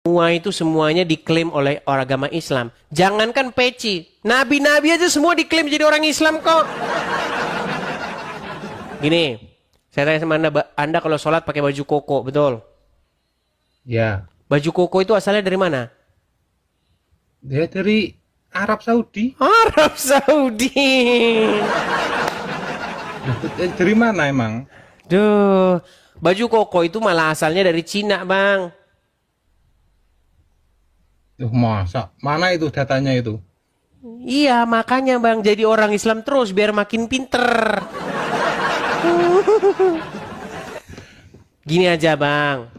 Semua itu semuanya diklaim oleh orang agama Islam. Jangankan peci, nabi-nabi aja semua diklaim jadi orang Islam kok. Gini, saya tanya sama anda kalau sholat pakai baju koko, betul? Ya, Baju koko itu asalnya dari mana? dia dari Arab Saudi. Arab Saudi. Dari mana emang? Duh, baju koko itu malah asalnya dari Cina, Bang. Masa? Mana itu datanya itu? Iya, makanya Bang jadi orang Islam terus biar makin pinter. Gini aja Bang,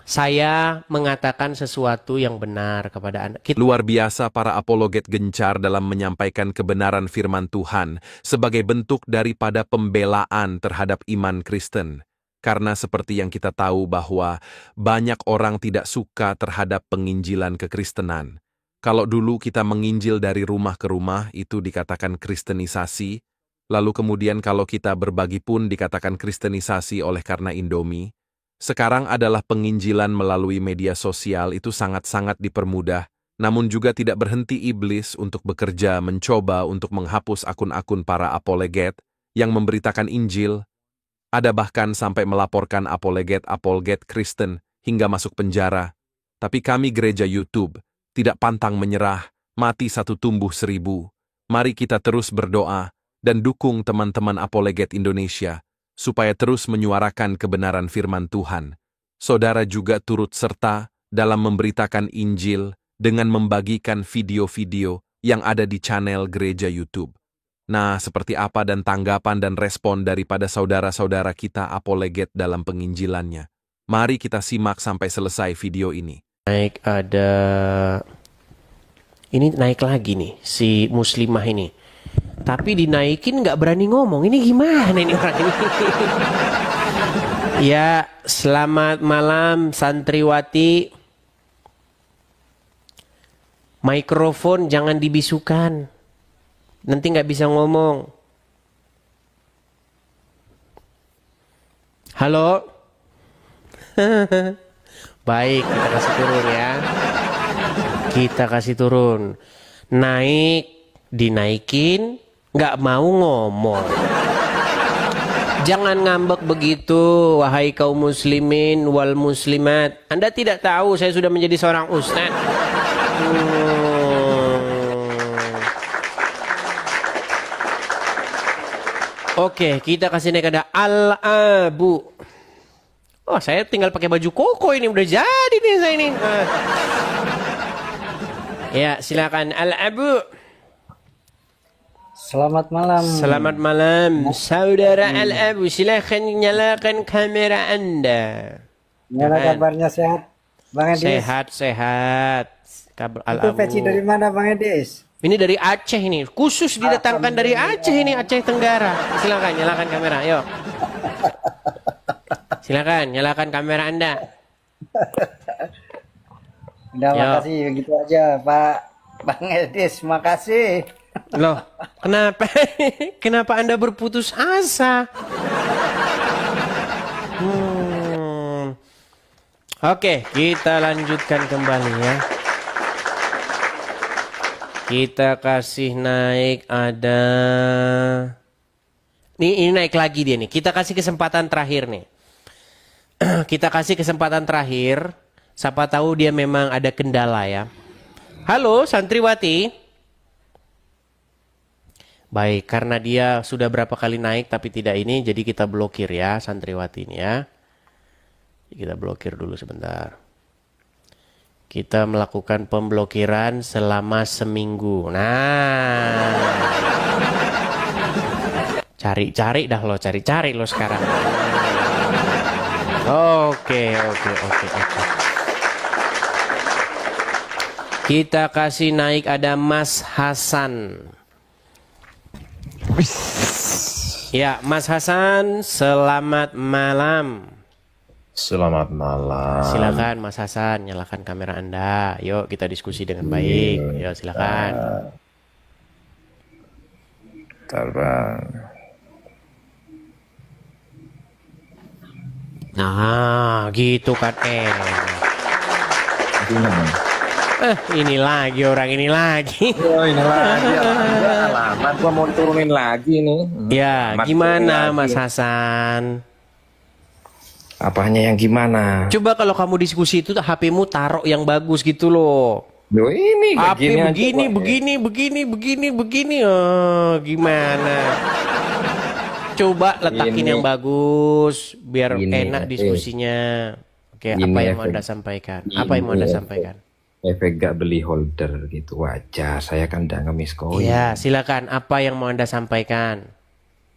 saya mengatakan sesuatu yang benar kepada Anda. Luar biasa para apologet gencar dalam menyampaikan kebenaran firman Tuhan sebagai bentuk daripada pembelaan terhadap iman Kristen. Karena seperti yang kita tahu bahwa banyak orang tidak suka terhadap penginjilan kekristenan. Kalau dulu kita menginjil dari rumah ke rumah, itu dikatakan kristenisasi. Lalu kemudian kalau kita berbagi pun dikatakan kristenisasi oleh karena Indomie. Sekarang adalah penginjilan melalui media sosial, itu sangat-sangat dipermudah. Namun juga tidak berhenti iblis untuk bekerja mencoba untuk menghapus akun-akun para apologet yang memberitakan Injil. Ada bahkan sampai melaporkan apologet Kristen hingga masuk penjara. Tapi kami gereja YouTube tidak pantang menyerah, mati satu tumbuh 1000. Mari kita terus berdoa dan dukung teman-teman apologet Indonesia supaya terus menyuarakan kebenaran firman Tuhan. Saudara juga turut serta dalam memberitakan Injil dengan membagikan video-video yang ada di channel gereja YouTube. Nah, seperti apa dan tanggapan dan respon daripada saudara-saudara kita apologet dalam penginjilannya? Mari kita simak sampai selesai video ini. Naik ada... Ini naik lagi nih, si muslimah ini. Tapi dinaikin nggak berani ngomong. Ini gimana ini orang ini? Ya, selamat malam santriwati. Mikrofon jangan dibisukan. Nanti nggak bisa ngomong. Halo? Baik, kita kasih turun ya. Kita kasih turun. Naik, dinaikin, nggak mau ngomong. Jangan ngambek begitu, wahai kaum muslimin wal muslimat. Anda tidak tahu saya sudah menjadi seorang ustaz. Oke, kita kasih naik ada al-abu. Oh, saya tinggal pakai baju koko ini udah jadi nih saya ini. Ya, silakan al-abu. Selamat malam. Selamat malam, saudara al-abu. Silakan nyalakan kamera Anda. Gimana kabarnya, sehat, Bang Edis? Sehat. Kabar Itu al-abu. peci dari mana, Bang Edis? Ini dari Aceh ini, khusus didatangkan dari Aceh ini, Aceh Tenggara. Silakan nyalakan kamera, yuk. Silakan nyalakan kamera Anda. Udah, makasih, begitu aja, Pak Bang Edis, makasih. Loh, kenapa? Kenapa Anda berputus asa? Oke, kita lanjutkan kembali ya. Kita kasih naik ada... Ini naik lagi dia nih. Kita kasih kesempatan terakhir nih. Kita kasih kesempatan terakhir. Siapa tahu dia memang ada kendala ya. Halo santriwati. Baik, karena dia sudah berapa kali naik tapi tidak ini, jadi kita blokir ya santriwati ini ya. Kita blokir dulu sebentar. Kita melakukan pemblokiran selama seminggu. Nah, cari-cari dah lo, cari-cari lo sekarang. Oke. Kita kasih naik ada Mas Hasan. Ya, Mas Hasan, selamat malam. Selamat malam. Silakan Mas Hasan, nyalakan kamera Anda. Yuk kita diskusi dengan baik. Yuk silakan. Bentar, Bang. Nah, gitu kan Gimana? Ini lagi orang ini lagi. Oh, ini lagi alamat gua mau turunin lagi nih. Ya, Alamat gimana turunin Mas lagi. Hasan? Apanya yang gimana? Coba kalau kamu diskusi itu HP-mu taruh yang bagus gitu loh. Loh ini kayak HP gini aja begini, gua. begini. Oh, gimana? Coba letakin Ini- yang bagus biar ini, enak diskusinya. Oke, Ini apa yang mau efek- Anda sampaikan? Apa yang mau Anda efek- sampaikan? Efek gak beli holder gitu wajar. Saya kan udah ngemis koin. Ya, silakan. Apa yang mau Anda sampaikan?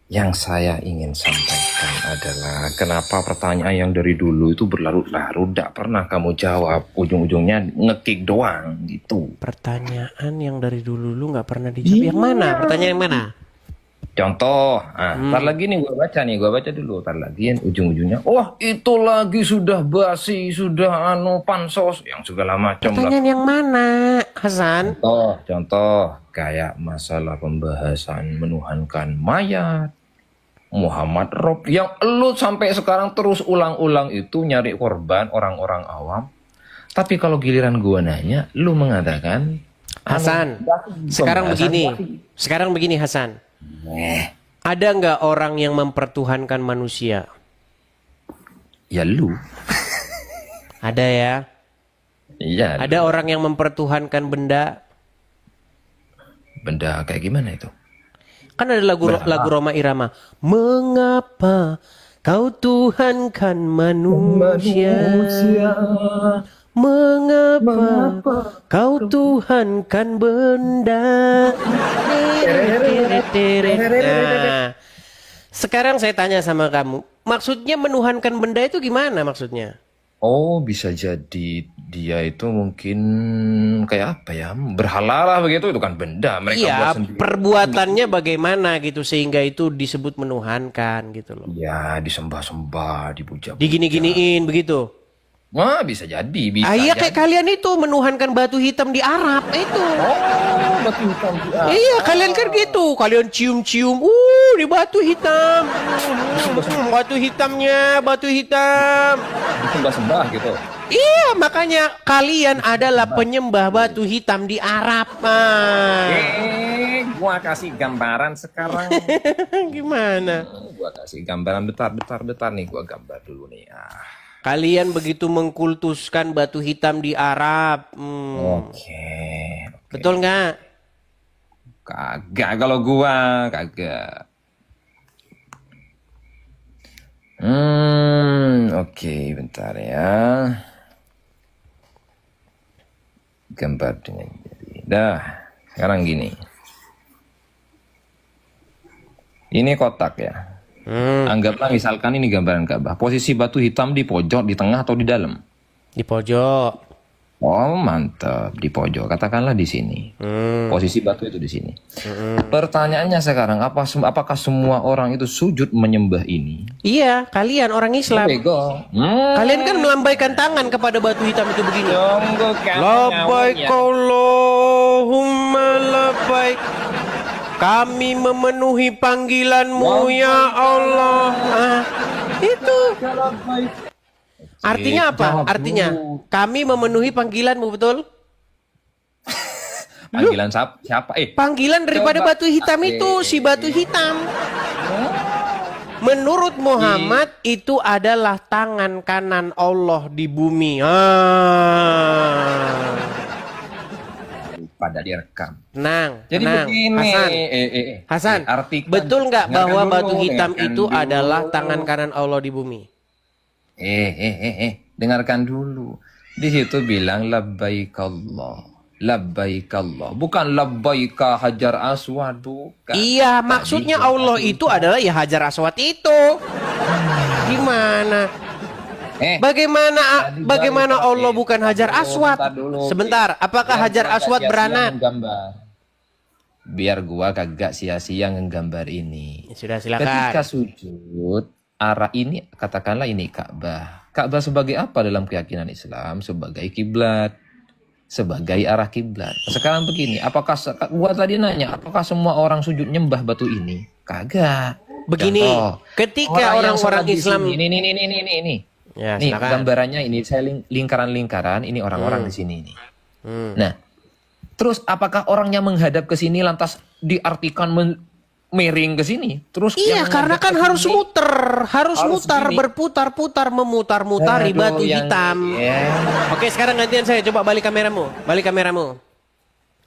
Yang saya ingin sampaikan adalah kenapa pertanyaan yang dari dulu itu berlarut-larut tidak pernah kamu jawab, ujung-ujungnya ngekick doang gitu. Pertanyaan yang dari dulu lu nggak pernah dijawab. Yang mana? Pertanyaan yang mana? Contoh, ntar lagi nih gua baca dulu, ntar lagi ujung-ujungnya, wah itu lagi sudah basi, sudah pansos, yang segala macam lah. Pertanyaan yang mana, Hasan? Contoh, kayak masalah pembahasan menuhankan mayat, Muhammad Rob, yang lu sampai sekarang terus ulang-ulang itu nyari korban orang-orang awam. Tapi kalau giliran gua nanya, lu mengatakan, Hasan, sekarang begini Hasan. Ada nggak orang yang mempertuhankan manusia? Ya lu. Ada ya. Iya. Ada orang yang mempertuhankan benda. Benda kayak gimana itu? Kan ada lagu Roma Irama. Mengapa kau tuhankan manusia? Mengapa kau tuhankan benda? Nah, sekarang saya tanya sama kamu, maksudnya menuhankan benda itu gimana maksudnya? Oh, bisa jadi dia itu mungkin kayak apa ya? Berhala lah begitu, itu kan benda mereka buat Iya, sendiri. perbuatannya bagaimana gitu sehingga itu disebut menuhankan gitu loh. Ya, disembah-sembah, dipuja. Digini-giniin begitu. Wah, bisa jadi, bisa. Iya jadi. kayak kalian itu menuhankan batu hitam di Arab itu. Oh, batu hitam. Iya kalian kan gitu. Kalian cium-cium. Di batu hitam. Batu hitamnya, batu hitam. Disembah-sembah gitu. Iya makanya kalian adalah penyembah batu hitam di Arab. Gua kasih gambaran sekarang. Gimana? Gua kasih gambaran bentar nih, gua gambar dulu nih. Kalian begitu mengkultuskan batu hitam di Arab. Oke. Betul nggak? Kagak kalau gua, kagak. Oke, bentar ya. Gambar dengan jari. Dah, sekarang gini. Ini kotak ya. Anggaplah misalkan ini gambaran Ka'bah. Posisi batu hitam di pojok, di tengah atau di dalam? Di pojok. Oh, mantap. Di pojok. Katakanlah di sini. Posisi batu itu di sini. Pertanyaannya sekarang, apakah semua orang itu sujud menyembah ini? Iya, kalian orang Islam. Bego. Kalian kan melambaikan tangan kepada batu hitam itu begini. Tunggu kamu Labbaik nyawanya. Allahumma labbaik. Kami memenuhi panggilanmu ya Allah. Itu. Artinya apa? Jawab Artinya dulu. kami memenuhi panggilanmu, betul? Panggilan siapa? Panggilan daripada Coba. batu hitam itu, si batu hitam. Menurut Muhammad itu adalah tangan kanan Allah di bumi. Pada direkam. Tenang, Jadi tenang. begini. Hasan, artikan. betul nggak bahwa Dengarkan batu dulu, hitam dengarkan itu dulu. adalah tangan kanan Allah di bumi? Dengarkan dulu. Di situ bilang labbaik Allah. Labbaik Allah. Bukan labbaika Hajar Aswad, bukan. Iya, Tadi maksudnya gua Allah kasih itu adalah ya Hajar Aswad itu. Gimana? Bagaimana Allah bukan Hajar Aswad? Sebentar, apakah Hajar Aswad beranak? Biar gua kagak sia-sia nggambar ini. Sudah Ketika silakan. sujud, arah ini katakanlah ini Ka'bah. Ka'bah sebagai apa dalam keyakinan Islam? Sebagai kiblat, sebagai arah kiblat. Sekarang begini, gua tadi nanya, apakah semua orang sujud nyembah batu ini? Kagak. Begini, Contoh, ketika yang orang-orang sholat di Islam sini, ini. Ya, Nih silakan. gambarannya ini saya lingkaran-lingkaran, ini orang-orang di sini nih. Nah, terus apakah orang yang menghadap ke sini lantas diartikan miring ke sini? Terus Iya, yang karena menghadap kan ke harus sini, muter, harus mutar, gini. berputar-putar, memutar-mutari Aduh, batu yang- hitam. ya. Oke, sekarang gantian saya, coba balik kameramu,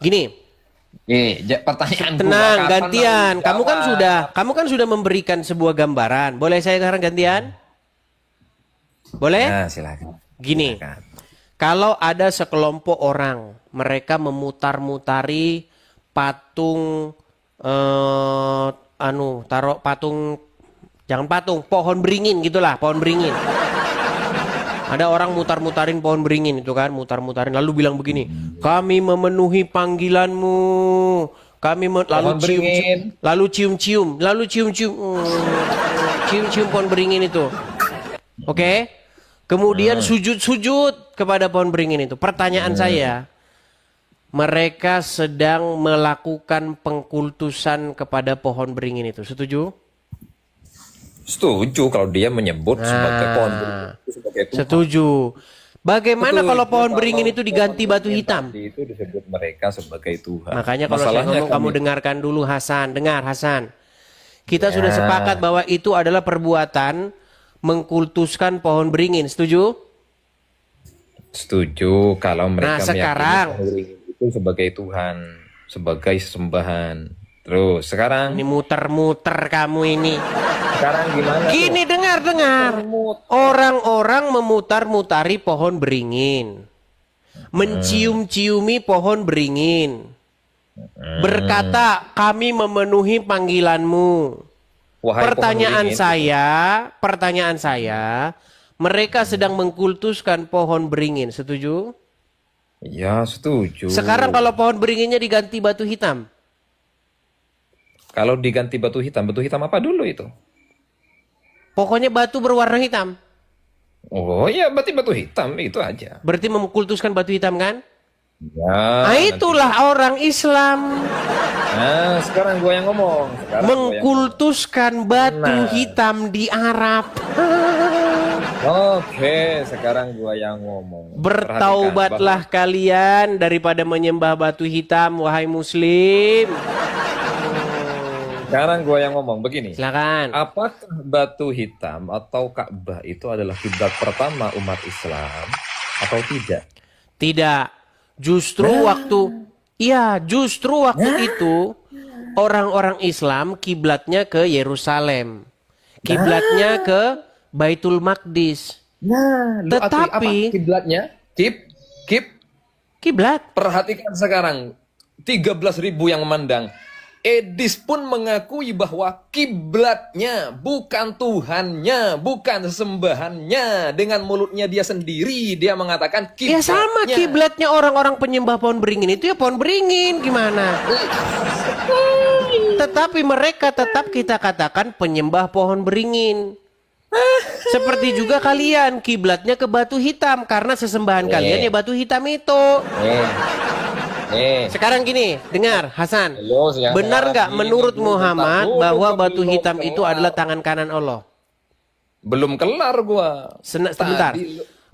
Gini, Pertanyaan tenang, gua, kapan gantian. mau jawab? Kamu kan sudah memberikan sebuah gambaran. Boleh saya sekarang gantian? Boleh? Nah, silakan. Gini, Silakan. kalau ada sekelompok orang, mereka memutar-mutari patung, taruh patung, jangan patung, pohon beringin gitulah, pohon beringin. Ada orang mutar-mutarin pohon beringin itu kan, mutar-mutarin, lalu bilang begini, kami memenuhi panggilanmu, lalu Pohon beringin. cium-cium, cium-cium pohon beringin itu. Oke? Kemudian sujud-sujud kepada pohon beringin itu. Pertanyaan saya, mereka sedang melakukan pengkultusan kepada pohon beringin itu. Setuju? Setuju kalau dia menyebut sebagai pohon beringin itu sebagai Tuhan. Setuju. Bagaimana Betul. kalau pohon Kalau beringin itu diganti pohon batu beringin hitam? tadi itu disebut mereka sebagai Tuhan. Makanya kalau saya Masalahnya ngomong, kamu dengarkan dulu Hasan. Dengar Hasan. Kita sudah sepakat bahwa itu adalah perbuatan mengkultuskan pohon beringin. Setuju? Setuju kalau Nah, mereka sekarang meyakini pohon beringin itu sebagai Tuhan, sebagai sesembahan. Terus sekarang ini muter-muter kamu ini. sekarang gimana? Gini, dengar. Orang-orang memutar-mutari pohon beringin. Mencium-ciumi pohon beringin. Berkata, kami memenuhi panggilanmu. Wahai Pertanyaan saya, mereka sedang mengkultuskan pohon beringin. Setuju? Ya, setuju. Sekarang kalau pohon beringinnya diganti batu hitam. Kalau diganti batu hitam apa dulu itu? Pokoknya batu berwarna hitam. Oh iya, berarti batu hitam itu aja. Berarti mengkultuskan batu hitam kan? Ya. Nah, itulah orang Islam. Nah, sekarang gua yang ngomong. Mengkultuskan batu hitam di Arab. Oke, sekarang gua yang ngomong. Bertaubatlah kalian daripada menyembah batu hitam, wahai muslim. Sekarang gua yang ngomong begini. Silakan. Apakah batu hitam atau Ka'bah itu adalah kiblat pertama umat Islam atau tidak? Tidak. Justru waktu itu orang-orang Islam kiblatnya ke Yerusalem. Kiblatnya ke Baitul Maqdis. Nah, Tetapi kiblatnya? kiblat Perhatikan sekarang 13.000 yang memandang. Edis pun mengakui bahwa kiblatnya bukan Tuhannya, bukan sesembahannya. Dengan mulutnya dia sendiri dia mengatakan kiblatnya. ya sama kiblatnya orang-orang penyembah pohon beringin itu ya pohon beringin gimana? Tetapi mereka tetap kita katakan penyembah pohon beringin. Seperti juga kalian kiblatnya ke batu hitam karena sesembahan kalian ya batu hitam itu. Sekarang gini, dengar Hasan. Benar nggak menurut Muhammad bahwa batu hitam itu adalah tangan kanan Allah? Belum kelar gua. Sebentar.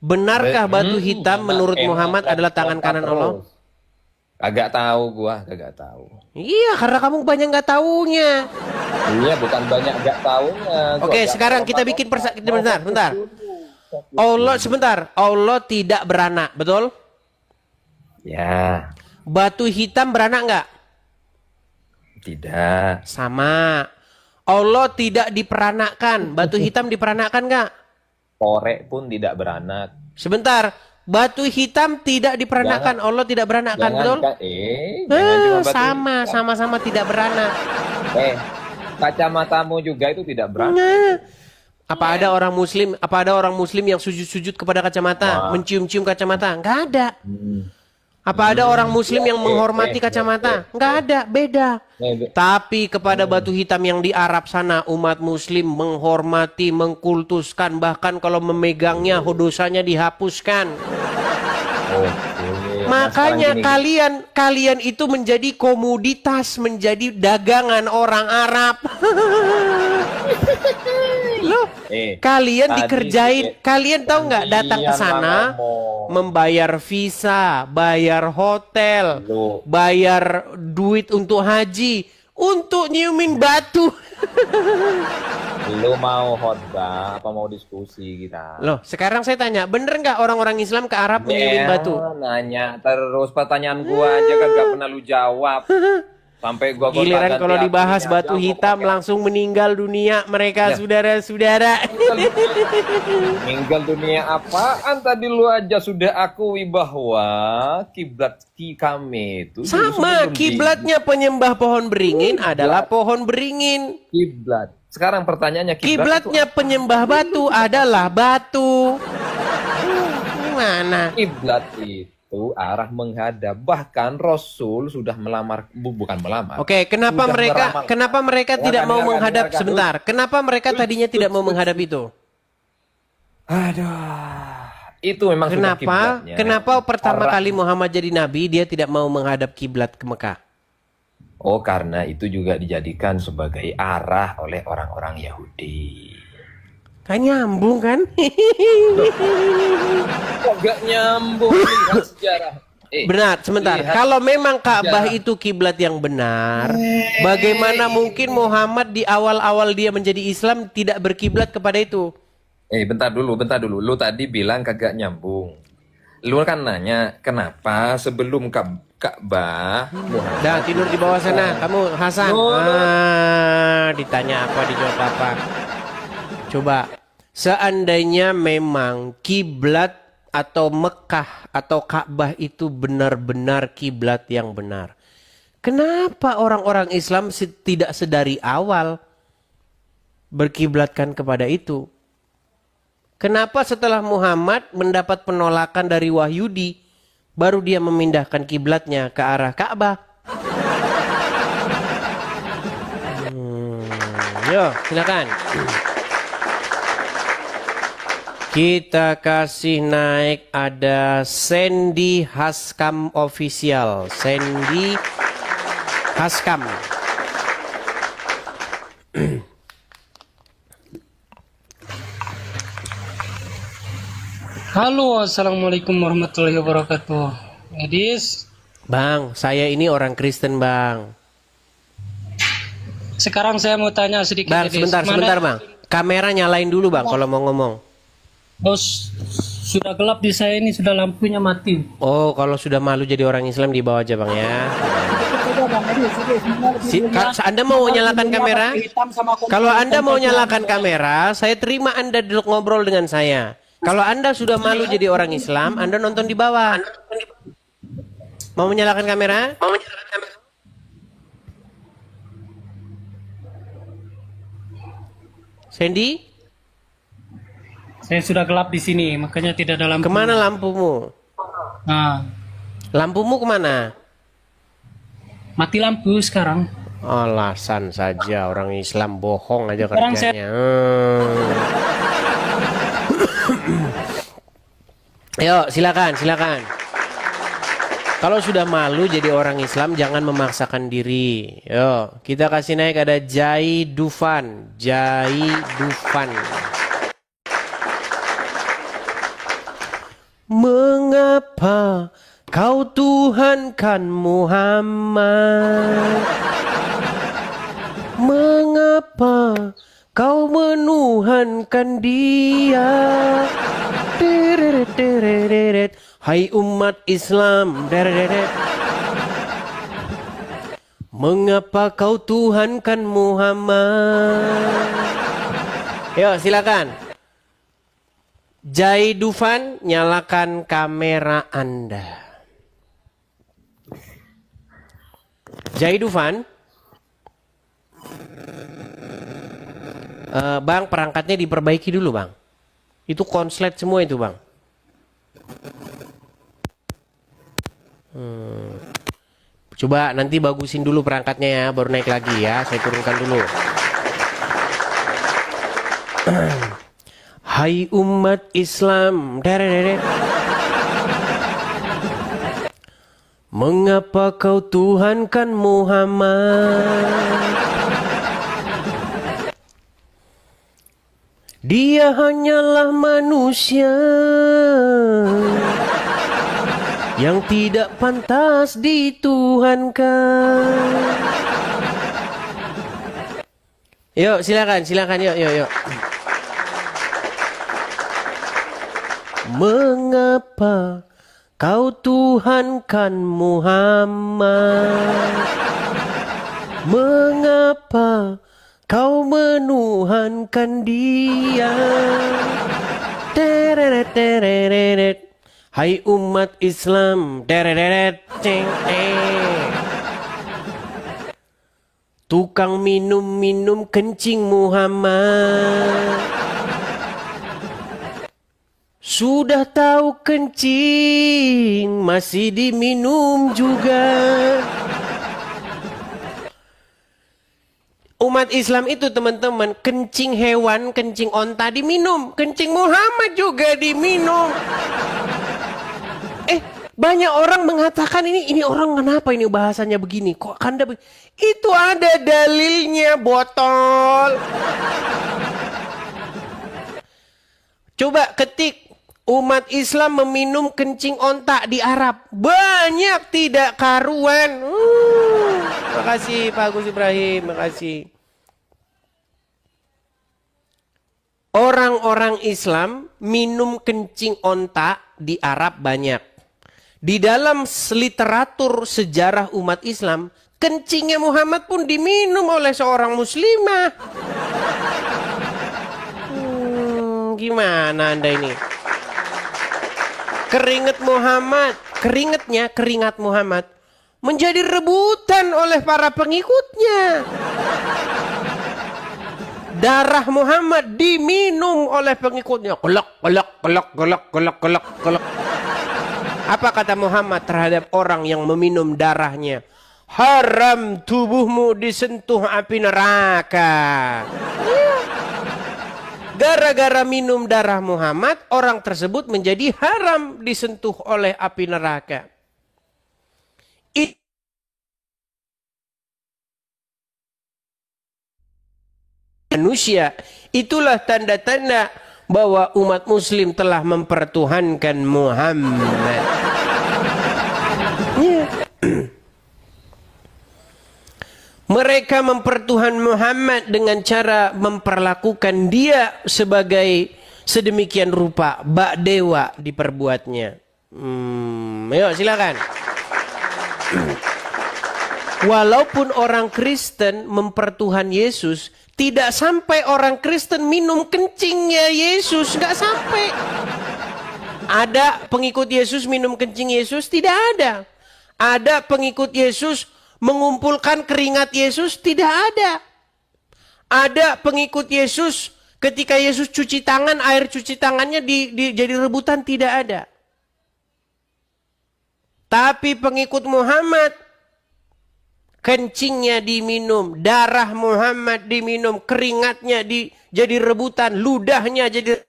Benarkah batu hitam menurut Muhammad adalah tangan kanan Allah? Agak tahu gua, agak tahu. Iya, karena kamu banyak nggak taunya. Iya, bukan banyak agak tahunya. Oke, sekarang kita bikin bentar. Allah tidak beranak, betul? Ya, Batu hitam beranak nggak? tidak. Sama. Allah tidak diperanakkan. Batu hitam diperanakkan nggak? Korek pun tidak beranak. Sebentar. Batu hitam tidak diperanakkan. Allah tidak beranakkan, betul? Jangan cuma batu Sama-sama tidak beranak. Kacamatamu juga itu tidak beranak. Nah, apa ada orang muslim yang sujud-sujud kepada kacamata, mencium-cium kacamata? Nggak ada. Apa ada orang muslim yang menghormati kacamata? Nggak ada, beda. Tapi kepada batu hitam yang di Arab sana, umat muslim menghormati, mengkultuskan, bahkan kalau memegangnya dosanya dihapuskan. Makanya kalian itu menjadi komoditas, menjadi dagangan orang Arab. Loh, Kalian tadi dikerjain, kalian tahu nggak datang ke gantian sana, lah ngomong. membayar visa, bayar hotel, Lu. bayar duit untuk haji, untuk nyiumin batu. Lu mau khotbah apa mau diskusi kita? Loh, sekarang saya tanya, bener nggak orang-orang Islam ke Arab nyiumin batu? Nanya terus pertanyaan gua aja kan gak pernah lu jawab. Sampai gua Giliran gonta-ganti kalau dibahas artinya batu aja, gua hitam pakai langsung meninggal dunia mereka, Ya. saudara-saudara. meninggal dunia apaan tadi lu aja sudah akui bahwa kiblat kami itu dulu Sama, sebelum kiblatnya penyembah pohon beringin adalah pohon beringin. kiblat. Sekarang pertanyaannya Kiblatnya penyembah batu adalah batu. Gimana? kiblat itu arah menghadap. Bahkan Rasul sudah melamar, bukan melamar. Oke, kenapa Sudah mereka meramal. kenapa mereka tidak mau Dengarkan, menghadap dengarkan. sebentar? Kenapa mereka tadinya tidak mau menghadap itu? Aduh, itu memang sudah Kenapa? kiblatnya. Kenapa pertama Arah- kali Muhammad jadi nabi dia tidak mau menghadap kiblat ke Mekah? Oh, karena itu juga dijadikan sebagai arah oleh orang-orang Yahudi. Kan nyambung kan? Kok gak nyambung lihat sejarah? Benar, sebentar. lihat Kalau memang Ka'bah sejarah. itu kiblat yang benar, bagaimana mungkin Muhammad di awal-awal dia menjadi Islam tidak berkiblat kepada itu? Bentar dulu. Lu tadi bilang kagak nyambung. Lu kan nanya, kenapa sebelum Ka'bah Muhammad Dah tidur di bawah sana, kamu Hasan. Ditanya apa, dijawab apa? Coba, seandainya memang kiblat atau Mekah atau Ka'bah itu benar-benar kiblat yang benar, kenapa orang-orang Islam tidak sedari awal berkiblatkan kepada itu? Kenapa setelah Muhammad mendapat penolakan dari Wahyudi, baru dia memindahkan kiblatnya ke arah Ka'bah? Yo, silakan. Kita kasih naik ada Sandy Haskam Official. Sandy Haskam. Halo, assalamualaikum warahmatullahi wabarakatuh. Edis, Bang, saya ini orang Kristen, Bang. sekarang saya mau tanya sedikit. Bang, Edis. sebentar, Bang. Kamera nyalain dulu, Bang, kalau mau ngomong. Bos, sudah gelap di saya ini, sudah lampunya mati. Oh, kalau sudah malu jadi orang Islam di bawah aja, Bang ya. Anda mau nyalakan kamera? Kalau Anda mau nyalakan kamera, saya terima Anda duduk ngobrol dengan saya. Kalau Anda sudah malu jadi orang Islam, Anda nonton di bawah. Mau menyalakan kamera? Sandy, Saya sudah gelap di sini, makanya tidak ada lampu. kemana lampumu? Nah, Lampumu kemana? mati lampu sekarang. Alasan saja orang Islam bohong aja Sekarang kerjanya. Ayo, silakan. Kalau sudah malu jadi orang Islam, jangan memaksakan diri. Yo, kita kasih naik ada Jai Dufan. Mengapa kau tuhankan Muhammad? Mengapa kau menuhankan dia? Deret. Hai umat Islam. Deret. Mengapa kau tuhankan Muhammad? Yuk silakan. Jai Dufan, nyalakan kamera Anda. Jai Dufan. Bang, perangkatnya diperbaiki dulu, Bang. Itu konslet semua itu, Bang. Coba nanti bagusin dulu perangkatnya ya, baru naik lagi ya. Saya turunkan dulu. Hai umat Islam. Deret. Mengapa kau tuhankan Muhammad? Dia hanyalah manusia yang tidak pantas dituhankan. Yuk, silakan, yuk. Mengapa kau tuhankan Muhammad? Mengapa kau menuhankan dia? Tereret tereret. Hai umat Islam, tereret ceng. Tukang minum kencing Muhammad. Sudah tahu kencing masih diminum juga. Umat Islam itu teman-teman, kencing hewan, kencing onta diminum, kencing Muhammad juga diminum. Banyak orang mengatakan ini orang kenapa ini bahasanya begini? Kok Anda itu ada dalilnya, botol. Coba ketik umat Islam meminum kencing onta di Arab. Banyak tidak karuan. Makasih Pak Agus Ibrahim, makasih. Orang-orang Islam minum kencing onta di Arab banyak. Di dalam literatur sejarah umat Islam, kencingnya Muhammad pun diminum oleh seorang muslimah. Gimana Anda ini? Keringat Muhammad menjadi rebutan oleh para pengikutnya. Darah Muhammad diminum oleh pengikutnya. Kelak. Apa kata Muhammad terhadap orang yang meminum darahnya? Haram tubuhmu disentuh api neraka. Gara-gara minum darah Muhammad, orang tersebut menjadi haram disentuh oleh api neraka. Manusia, itulah tanda-tanda bahwa umat muslim telah mempertuhankan Muhammad. Mereka mempertuhan Muhammad dengan cara memperlakukan dia sebagai sedemikian rupa, bak dewa diperbuatnya. Ayo silakan. Walaupun orang Kristen mempertuhan Yesus, tidak sampai orang Kristen minum kencingnya Yesus, nggak sampai. Ada pengikut Yesus minum kencing Yesus? Tidak ada. Ada pengikut Yesus mengumpulkan keringat Yesus? Tidak ada. Ada pengikut Yesus ketika Yesus cuci tangan, air cuci tangannya jadi rebutan? Tidak ada. Tapi pengikut Muhammad, kencingnya diminum, darah Muhammad diminum, keringatnya jadi rebutan, ludahnya jadi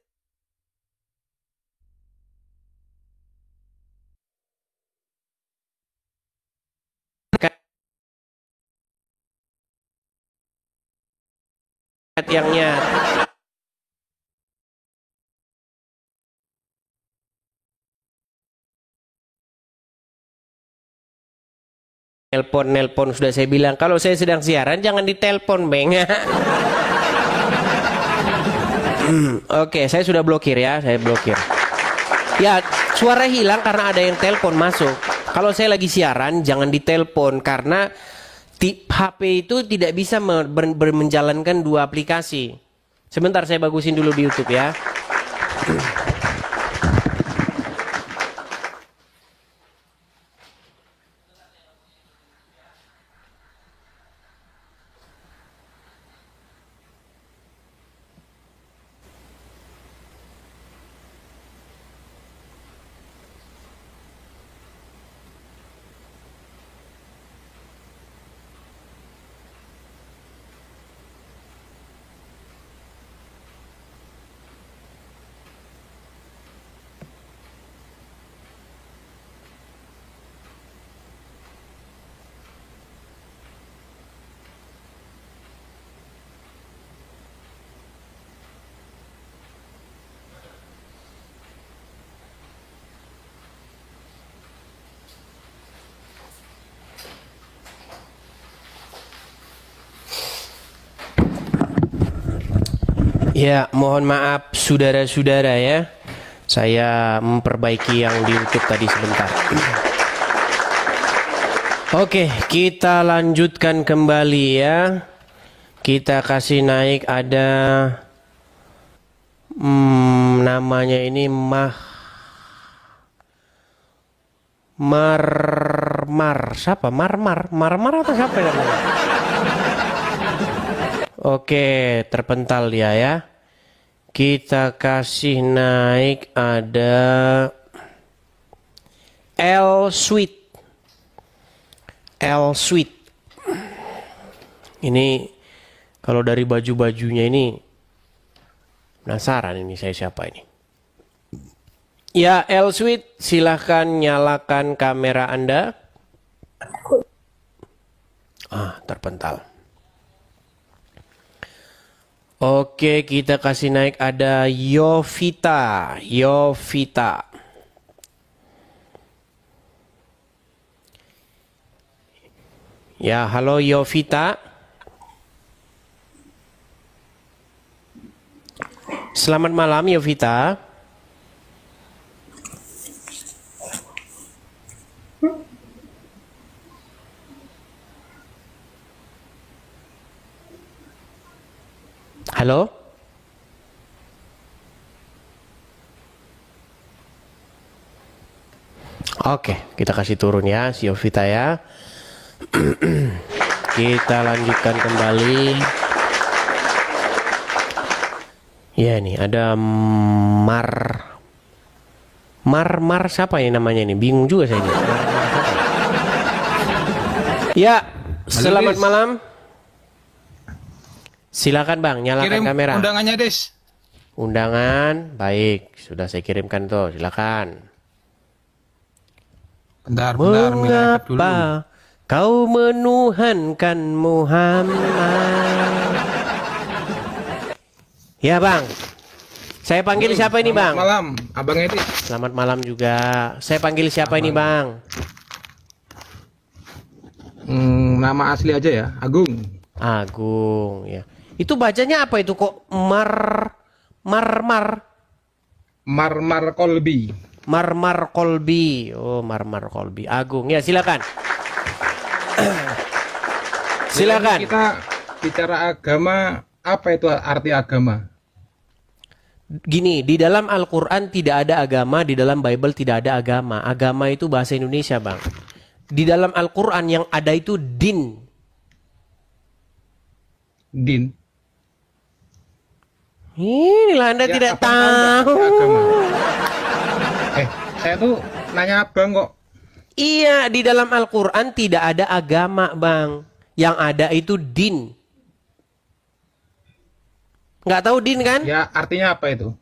yang nyata. Nelpon sudah saya bilang, kalau saya sedang siaran jangan ditelepon, Beng. Oke, saya sudah blokir ya, saya blokir. Ya, suara hilang karena ada yang telepon masuk. Kalau saya lagi siaran jangan ditelepon karena HP itu tidak bisa menjalankan dua aplikasi. Sebentar saya bagusin dulu di YouTube ya. Ya, mohon maaf saudara-saudara ya. Saya memperbaiki yang di YouTube tadi sebentar. Oke, kita lanjutkan kembali ya. Kita kasih naik ada namanya ini Marmar. Siapa? Marmar atau siapa namanya? Oke, terpental dia ya. Kita kasih naik ada L Sweet. Ini kalau dari baju-bajunya ini penasaran ini saya siapa ini. Ya, L Sweet, silahkan nyalakan kamera Anda. Terpental. Oke, kita kasih naik ada Yovita. Ya, halo Yovita. Selamat malam Yovita. Halo? Oke, kita kasih turun ya si Yovita ya. Kita lanjutkan kembali. Ya nih ada Mar siapa ya namanya ini? Bingung juga saya ini. Ya, selamat malam. Silakan Bang, nyalakan Kirim kamera. undangannya, Des. Undangan, baik. Sudah saya kirimkan tuh, silakan. Bentar, minta iPad dulu. Mengapa kau menuhankan Muhammad? Ya Bang, saya panggil siapa ini Bang? Selamat malam, Abang Edi. Selamat malam juga. Saya panggil siapa ini Bang? Nama asli aja ya, Agung. Agung, ya. Itu bacanya apa itu kok Marmar Kolbi. Marmar Kolbi. Oh, Marmar Kolbi. Agung, ya silakan. Silakan. Kita bicara agama, apa itu arti agama? Gini, di dalam Al-Quran tidak ada agama, di dalam Bible tidak ada agama. Agama itu bahasa Indonesia, Bang. Di dalam Al-Quran yang ada itu din. Din. Inilah Anda Ya, tidak Abang tahu tahu. nggak agama? Saya tuh nanya Abang kok. Iya, di dalam Al-Quran tidak ada agama, Bang. Yang ada itu din. Nggak tahu din kan? Ya, artinya apa itu?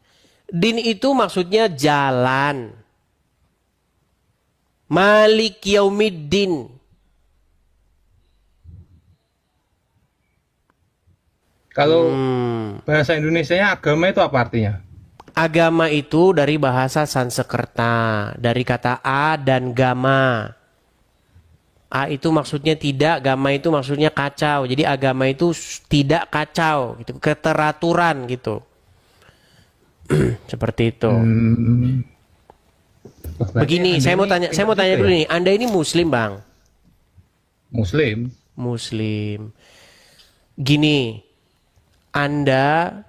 Din itu maksudnya jalan. Malik Yaumiddin. Kalau bahasa Indonesianya agama itu apa artinya? Agama itu dari bahasa Sanskerta, dari kata a dan gama. A itu maksudnya tidak, gama itu maksudnya kacau. Jadi agama itu tidak kacau, gitu, keteraturan gitu. Seperti itu. Begini, saya mau tanya dulu nih. Anda ini Muslim, Bang? Muslim. Muslim. Gini, Anda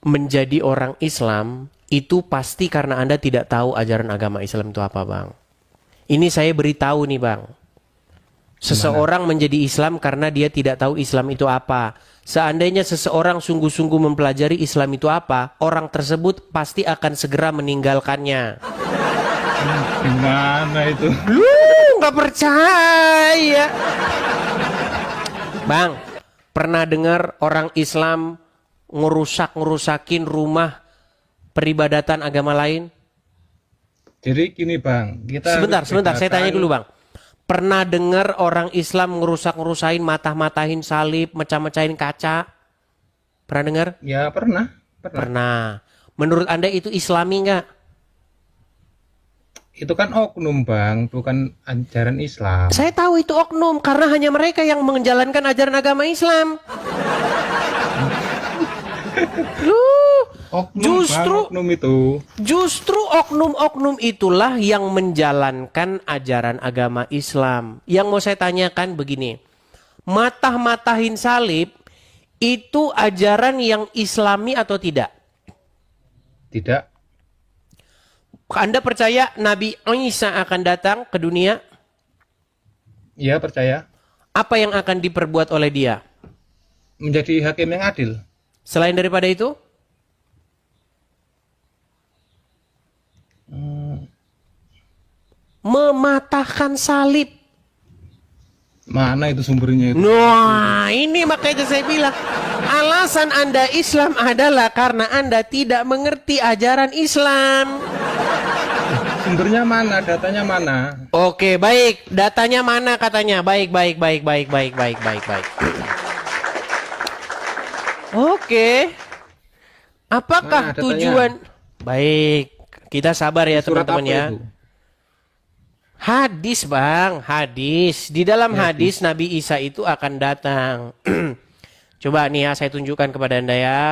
menjadi orang Islam itu pasti karena Anda tidak tahu ajaran agama Islam itu apa, Bang. Ini saya beritahu nih, Bang. Seseorang menjadi Islam karena dia tidak tahu Islam itu apa. Seandainya seseorang sungguh-sungguh mempelajari Islam itu apa, orang tersebut pasti akan segera meninggalkannya. Gimana itu? Lu nggak percaya? Bang, pernah dengar orang Islam ngerusakin rumah peribadatan agama lain? Jadi gini Bang, kita Sebentar, saya tanya dulu Bang. Pernah dengar orang Islam ngerusakin matahin salib, mecah-mecahin kaca? Pernah dengar? Ya pernah. Pernah. Menurut Anda itu Islami nggak? Itu kan oknum Bang, bukan ajaran Islam. Saya tahu itu oknum karena hanya mereka yang menjalankan ajaran agama Islam. Lu Justru oknum-oknum itulah yang menjalankan ajaran agama Islam. Yang mau saya tanyakan begini, matah-matahin salib itu ajaran yang Islami atau tidak? Tidak. Anda percaya Nabi Isa akan datang ke dunia? Iya, percaya. Apa yang akan diperbuat oleh dia? Menjadi hakim yang adil. Selain daripada itu? Mematahkan salib. Mana itu sumbernya itu? Nah, ini makanya saya bilang alasan Anda Islam adalah karena Anda tidak mengerti ajaran Islam. Sumbernya mana? Datanya mana? Oke, baik. Datanya mana katanya? Baik. Oke. Apakah tujuan? Baik. Kita sabar ya teman-teman ya. Itu? Hadis bang, hadis. Di dalam hadis Nabi Isa itu akan datang. Coba nih ya saya tunjukkan kepada Anda ya.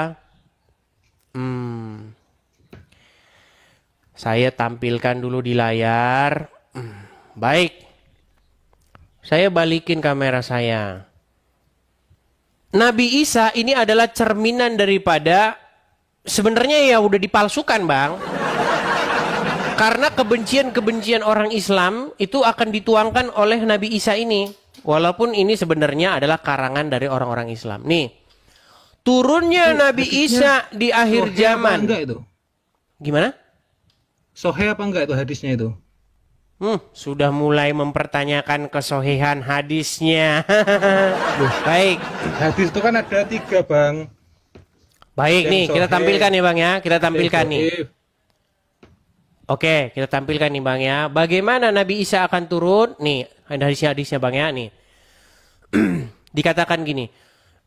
Saya tampilkan dulu di layar. Baik. Saya balikin kamera saya. Nabi Isa ini adalah cerminan daripada sebenarnya ya udah dipalsukan bang. Karena kebencian-kebencian orang Islam itu akan dituangkan oleh Nabi Isa ini. Walaupun ini sebenarnya adalah karangan dari orang-orang Islam. Nih, turunnya Nabi Isa di akhir zaman. Enggak itu? Gimana? Sohe apa enggak itu hadisnya itu? Sudah mulai mempertanyakan kesohihan hadisnya. Baik. Hadis itu kan ada 3 bang. Baik nih, kita tampilkan ya bang ya. Kita tampilkan nih. Oke, kita tampilkan nih bang ya. Bagaimana Nabi Isa akan turun? Nih, hadisnya bang ya nih. Dikatakan gini.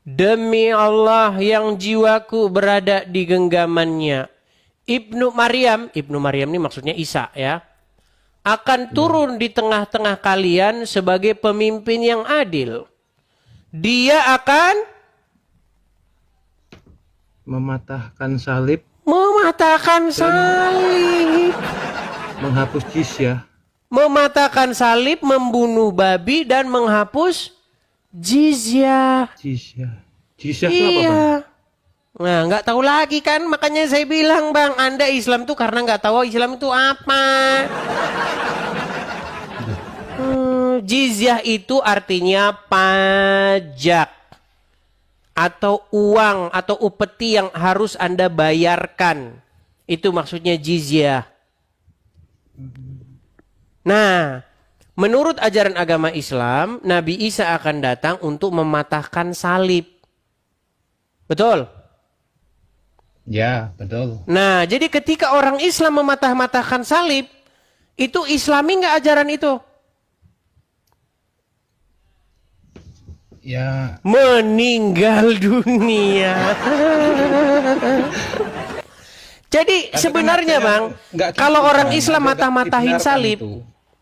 Demi Allah yang jiwaku berada di genggamannya. Ibnu Maryam ini maksudnya Isa ya. Akan turun di tengah-tengah kalian sebagai pemimpin yang adil. Dia akan mematahkan salib. Menghapus jizyah. Mematahkan salib, membunuh babi dan menghapus jizyah. Jizyah itu apa bang? Nah, nggak tahu lagi kan, makanya saya bilang bang, Anda Islam tuh karena nggak tahu Islam itu apa. Jizyah itu artinya pajak atau uang atau upeti yang harus Anda bayarkan. Itu maksudnya jizyah. Nah, menurut ajaran agama Islam, Nabi Isa akan datang untuk mematahkan salib. Betul? Ya, betul. Nah, jadi ketika orang Islam mematah-matahkan salib, itu Islami nggak ajaran itu? Ya. Meninggal dunia. Jadi sebenarnya bang, kalau orang Islam mata-matahin salib,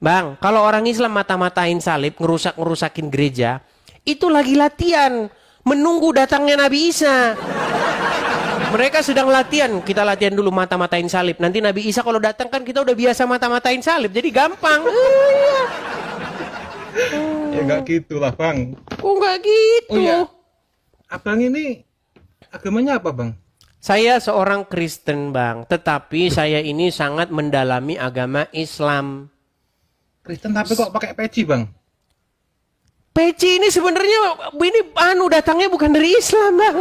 bang, kalau orang Islam mata-matahin salib, ngerusakin gereja, itu lagi latihan, menunggu datangnya Nabi Isa. Mereka sedang latihan, kita latihan dulu mata-matain salib. Nanti Nabi Isa kalau datang kan kita udah biasa mata-matain salib, jadi gampang. Ya nggak gitu lah bang. Oh nggak gitu. Oh ya, abang ini agamanya apa bang? Saya seorang Kristen bang, tetapi saya ini sangat mendalami agama Islam. Kristen tapi kok pakai peci bang? Peci ini sebenarnya ini datangnya bukan dari Islam bang.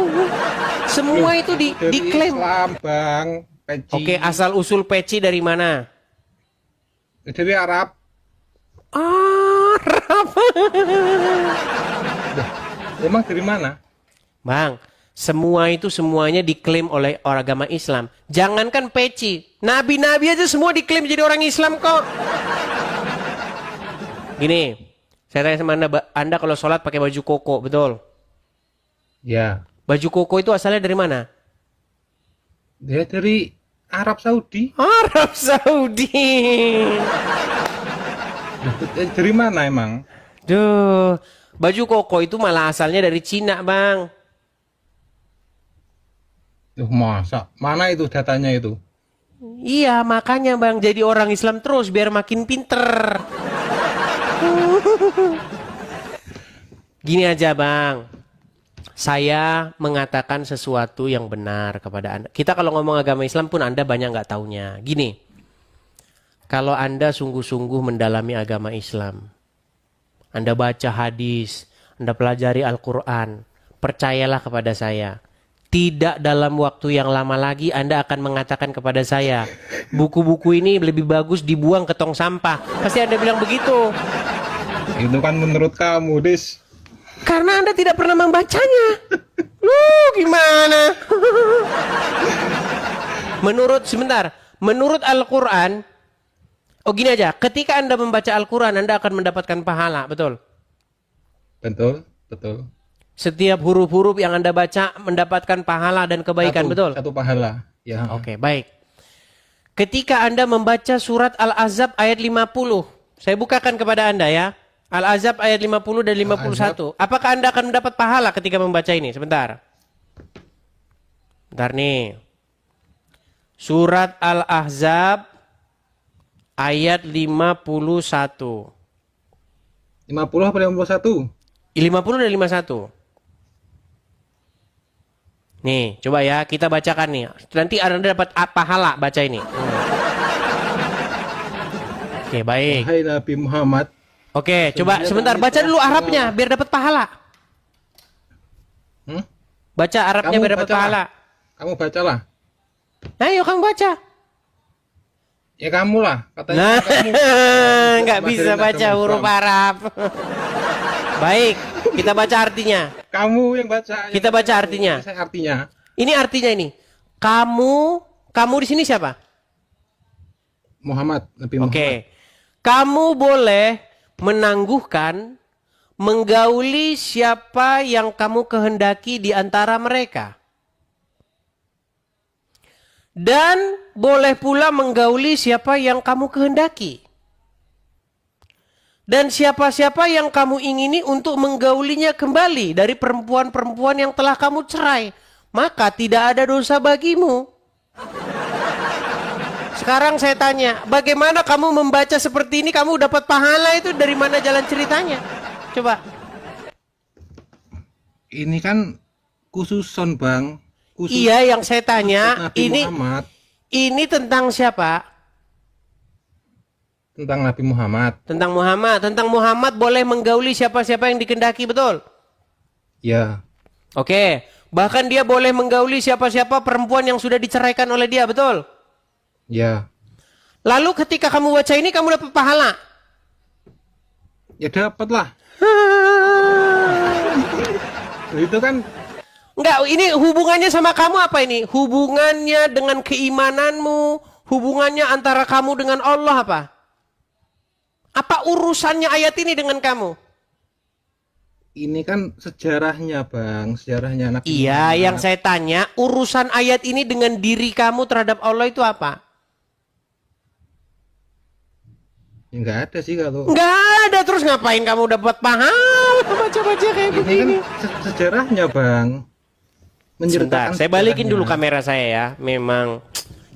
Semua itu diklaim. Islam bang. Peci. Oke, asal usul peci dari mana? Dari Arab. Arab. Emang dari mana? Bang, semuanya diklaim oleh orang agama Islam. Jangankan peci, nabi-nabi aja semua diklaim jadi orang Islam kok. Gini, saya tanya sama Anda kalau sholat pakai baju koko, betul? Ya. Baju koko itu asalnya dari mana? Dia dari Arab Saudi. Arab Saudi. Dari mana emang? Duh, baju koko itu malah asalnya dari Cina, bang. Masa? Mana itu datanya itu? Iya, makanya Bang, jadi orang Islam terus biar makin pinter. Gini aja Bang, saya mengatakan sesuatu yang benar kepada Anda. Kita kalau ngomong agama Islam pun Anda banyak nggak taunya. Gini, kalau Anda sungguh-sungguh mendalami agama Islam, Anda baca hadis, Anda pelajari Al-Quran, percayalah kepada saya. Tidak dalam waktu yang lama lagi Anda akan mengatakan kepada saya, buku-buku ini lebih bagus dibuang ke tong sampah. Pasti Anda bilang begitu. Itu kan menurut kamu, Dis. Karena Anda tidak pernah membacanya. Gimana? Menurut Al-Quran, gini aja, ketika Anda membaca Al-Quran, Anda akan mendapatkan pahala, betul? Betul, betul. Setiap huruf-huruf yang Anda baca mendapatkan pahala dan kebaikan, betul? Satu pahala. Ya. Oke, baik. Ketika Anda membaca surat Al-Ahzab ayat 50, saya bukakan kepada Anda ya. Al-Ahzab ayat 50 dan 51. Apakah Anda akan mendapat pahala ketika membaca ini? Sebentar. Bentar nih. Surat Al-Ahzab ayat 51. 50 apa 51? 50 dan 51. Nih, coba ya kita bacakan nih. Nanti Anda dapat pahala baca ini. Oke, baik. Hai Nabi Muhammad. Oke, coba sebentar baca dulu Arabnya biar dapat pahala. Baca Arabnya biar dapat pahala. Kamu bacalah. Ayo kamu baca. Ya kamu lah, katanya. Nah, kamu nggak bisa baca huruf Arab. Baik, kita baca artinya. Kamu yang baca. Kita baca artinya. Saya artinya. Ini artinya ini. Kamu di sini siapa? Muhammad, Nabi Muhammad. Oke. Kamu boleh menangguhkan, menggauli siapa yang kamu kehendaki di antara mereka. Dan boleh pula menggauli siapa yang kamu kehendaki. Dan siapa-siapa yang kamu ingini untuk menggaulinya kembali dari perempuan-perempuan yang telah kamu cerai, maka tidak ada dosa bagimu. Sekarang saya tanya, bagaimana kamu membaca seperti ini, kamu dapat pahala itu dari mana jalan ceritanya? Coba. Ini kan khususon Bang. Khusus Iya, yang saya tanya, Nabi Muhammad. ini tentang siapa? Tentang Nabi Muhammad. Tentang Muhammad boleh menggauli siapa-siapa yang dikehendaki, betul? Ya. Oke, bahkan dia boleh menggauli siapa-siapa perempuan yang sudah diceraikan oleh dia, betul? Ya. Lalu ketika kamu baca ini, kamu dapat pahala? Ya dapat lah. Itu kan Enggak, ini hubungannya sama kamu apa ini? Hubungannya dengan keimananmu, hubungannya antara kamu dengan Allah apa? Apa urusannya ayat ini dengan kamu? ini kan sejarahnya Bang, sejarahnya Nabi Iya, Muhammad. yang saya tanya, urusan ayat ini dengan diri kamu terhadap Allah itu apa? Ya, nggak ada sih kalau. Nggak ada, terus ngapain kamu dapat pahala baca-baca kayak Ini begini? kan sejarahnya Bang. Sebentar, Menceritakan saya balikin sejarahnya. dulu kamera saya ya. Memang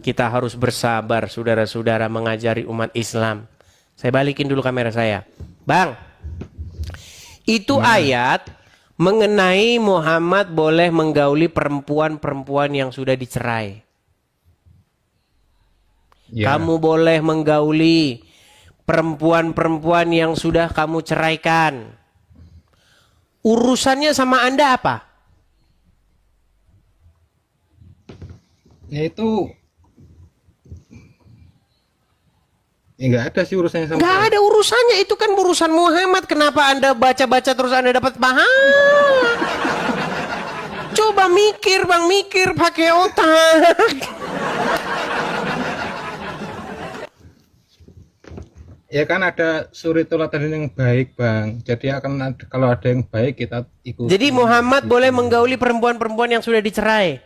kita harus bersabar, saudara-saudara mengajari umat Islam. Saya balikin dulu kamera saya. Bang, itu ayat mengenai Muhammad boleh menggauli perempuan-perempuan yang sudah dicerai. Ya. Kamu boleh menggauli perempuan-perempuan yang sudah kamu ceraikan. Urusannya sama Anda apa? Ya itu. Ya nggak ada sih urusannya sama. Nggak ada urusannya, itu kan urusan Muhammad. Kenapa Anda baca-baca terus Anda dapat pahala? Coba mikir Bang, mikir pakai otak. Ya kan ada suri teladan yang baik Bang. Jadi akan ada, kalau ada yang baik kita ikut. Jadi Muhammad boleh menggauli perempuan-perempuan yang sudah dicerai.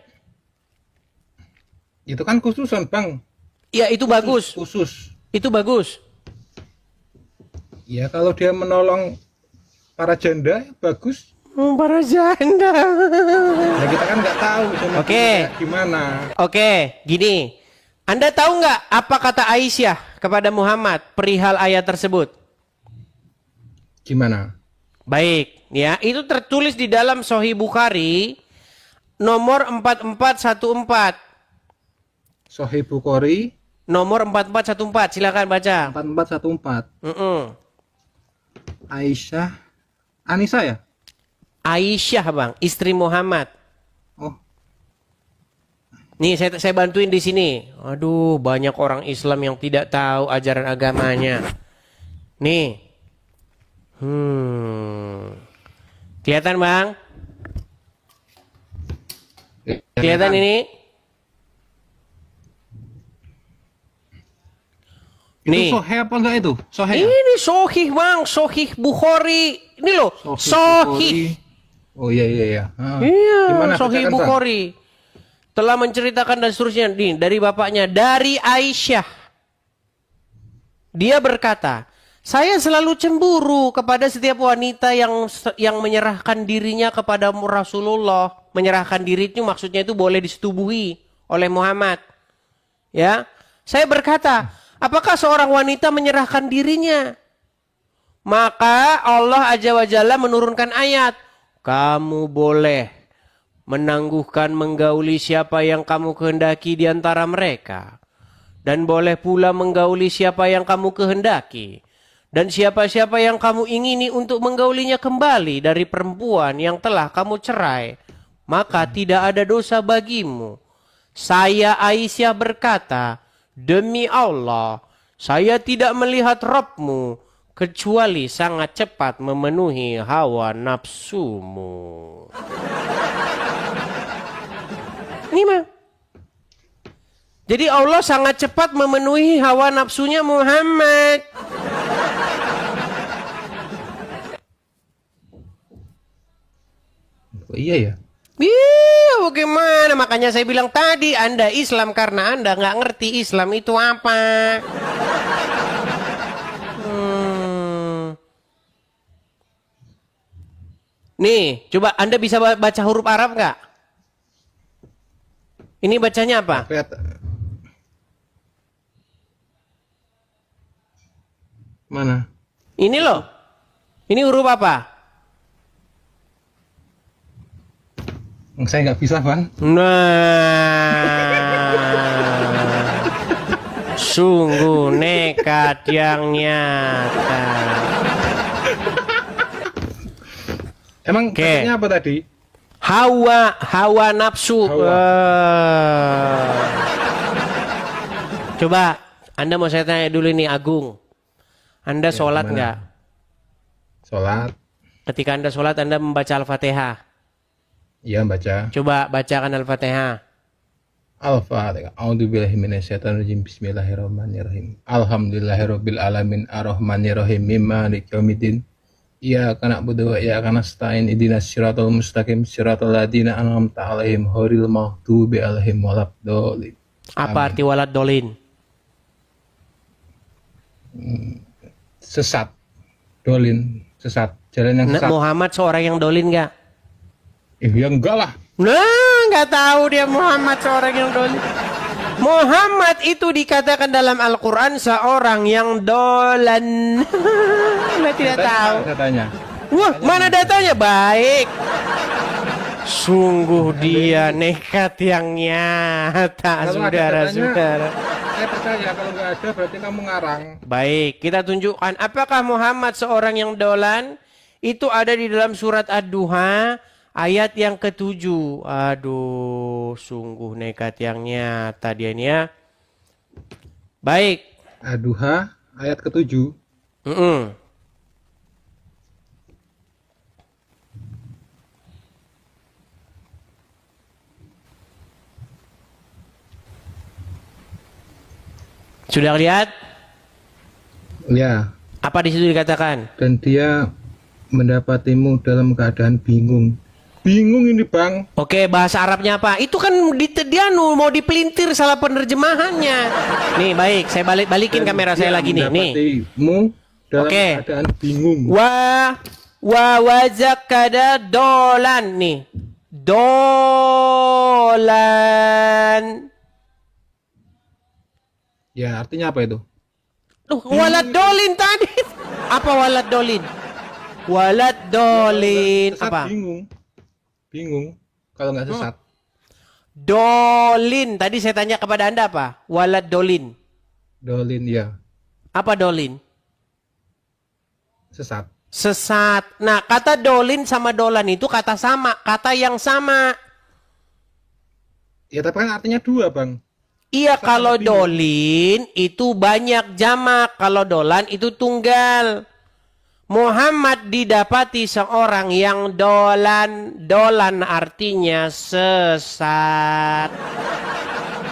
Itu kan khususan Bang. Ya itu bagus. Khusus. Itu bagus. Ya kalau dia menolong para janda ya bagus. Para janda. Nah, kita kan nggak tahu Oke. gimana. Oke, gini. Anda tahu nggak apa kata Aisyah kepada Muhammad perihal ayat tersebut? Gimana? Baik, ya, itu tertulis di dalam Sahih Bukhari nomor 4414. Sahih Bukhari Nomor 4414, silakan baca. 4414. Aisyah, Anissa ya? Aisyah, Bang, istri Muhammad. Oh, Nih, saya bantuin di sini. Aduh, banyak orang Islam yang tidak tahu ajaran agamanya. Nih. Kelihatan, Bang? Kelihatan ini? itu Sahih apa enggak itu? Sahih. Ya? Ini Sahih, Bang, Sahih Bukhari. Ini loh, Sahih. Oh iya iya iya. Iya, Gimana, Sahih bacakan, Bang? Bukhari. Telah menceritakan dan seterusnya nih, dari bapaknya, dari Aisyah. Dia berkata, saya selalu cemburu kepada setiap wanita yang menyerahkan dirinya kepada Rasulullah. Menyerahkan diri itu maksudnya itu boleh disetubuhi oleh Muhammad. Ya, saya berkata, apakah seorang wanita menyerahkan dirinya? Maka Allah Azza wa Jalla menurunkan ayat, kamu boleh menangguhkan menggauli siapa yang kamu kehendaki di antara mereka. Dan boleh pula menggauli siapa yang kamu kehendaki. Dan siapa-siapa yang kamu ingini untuk menggaulinya kembali dari perempuan yang telah kamu cerai, maka tidak ada dosa bagimu. Saya Aisyah berkata, demi Allah, saya tidak melihat Rabbmu kecuali sangat cepat memenuhi hawa nafsumu. Ini mah. Jadi Allah sangat cepat memenuhi hawa nafsunya Muhammad. Oh, iya ya. Iya, bagaimana? Makanya saya bilang tadi, Anda Islam karena Anda nggak ngerti Islam itu apa. Nih, coba Anda bisa baca huruf Arab nggak? Ini bacanya apa? Mana? Ini loh. Ini huruf apa? Saya nggak bisa, Bang. Nah, sungguh nekat yang nyata. Emang Oke. bacanya apa tadi? Hawa nafsu. Coba, Anda mau saya tanya dulu nih, Agung. Anda sholat gimana? nggak? Sholat. Ketika Anda sholat, Anda membaca Al-Fatihah. Iya, baca. Coba bacakan Al-Fatihah. Al-Fatihah. A'udzubillahi minasyaitonirrajim. Bismillahirrahmanirrahim. Alhamdulillahirabbil alamin arrahmanirrahim maliki yaumiddin. Iyyaka na'budu wa iyyaka nasta'in. Ihdinas siratal mustaqim siratal ladzina an'amta 'alaihim ghairil maghdubi 'alaihim waladdallin. Apa arti walad dolin? Sesat. Dolin, sesat. Jalan yang sesat. Muhammad seorang yang dolin nggak? Ya enggak lah. Nah, nggak tahu dia Muhammad seorang yang dolin. Muhammad itu dikatakan dalam Al-Quran seorang yang dolan. Anda tidak tahu. Datanya. Wah, mana datanya? Baik. Sungguh dia nekat yang nyata, Kalau ada saudara-saudara. Saya percaya, kalau nggak ada berarti kamu ngarang. Baik, kita tunjukkan apakah Muhammad seorang yang dolan. Itu ada di dalam surat Ad-Duha ayat yang ke-7. Aduh, sungguh nekat yang nyata dia ini ya. Baik. Ad-Duha ayat ke-7. Sudah lihat? Ya. Apa di situ dikatakan? Dan dia mendapatimu dalam keadaan bingung. Bingung ini, Bang. Oke, bahasa Arabnya apa? Itu kan dia mau dipelintir salah penerjemahannya. Nih, baik, saya balikin Dan kamera dia saya lagi nih. Nih. mendapatimu dalam Oke. keadaan bingung. Wa wazakada dolan nih. Dolan. Ya, artinya apa itu? Loh, walad dolin tadi. Apa walad dolin? Walad dolin. Sesat, Apa? Bingung. Kalau nggak sesat. Dolin. Tadi saya tanya kepada Anda apa? Walad dolin. Dolin, ya. Apa dolin? Sesat. Sesat. Nah, kata dolin sama dolan itu kata sama. Kata yang sama. Ya, tapi kan artinya dua, Bang. Iya, Sesat kalau sama bingung. dolin itu banyak jamak. Kalau dolan itu tunggal. Muhammad didapati seorang yang dolan. Dolan artinya sesat.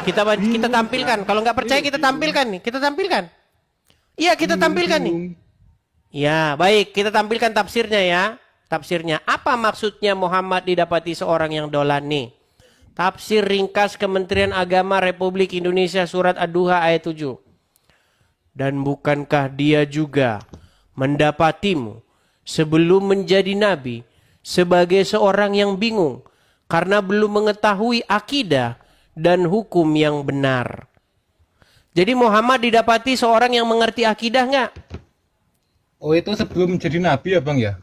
Kita tampilkan. Kalau nggak percaya kita tampilkan nih. Kita tampilkan. Iya, kita tampilkan nih. Ya, baik. Kita tampilkan tafsirnya ya. Tafsirnya. Apa maksudnya Muhammad didapati seorang yang dolan nih? Tafsir ringkas Kementerian Agama Republik Indonesia surat Ad-Duha ayat 7. Dan bukankah dia juga mendapatimu sebelum menjadi nabi sebagai seorang yang bingung karena belum mengetahui akidah dan hukum yang benar. Jadi Muhammad didapati seorang yang mengerti akidah nggak? Oh, itu sebelum menjadi nabi ya, Bang ya?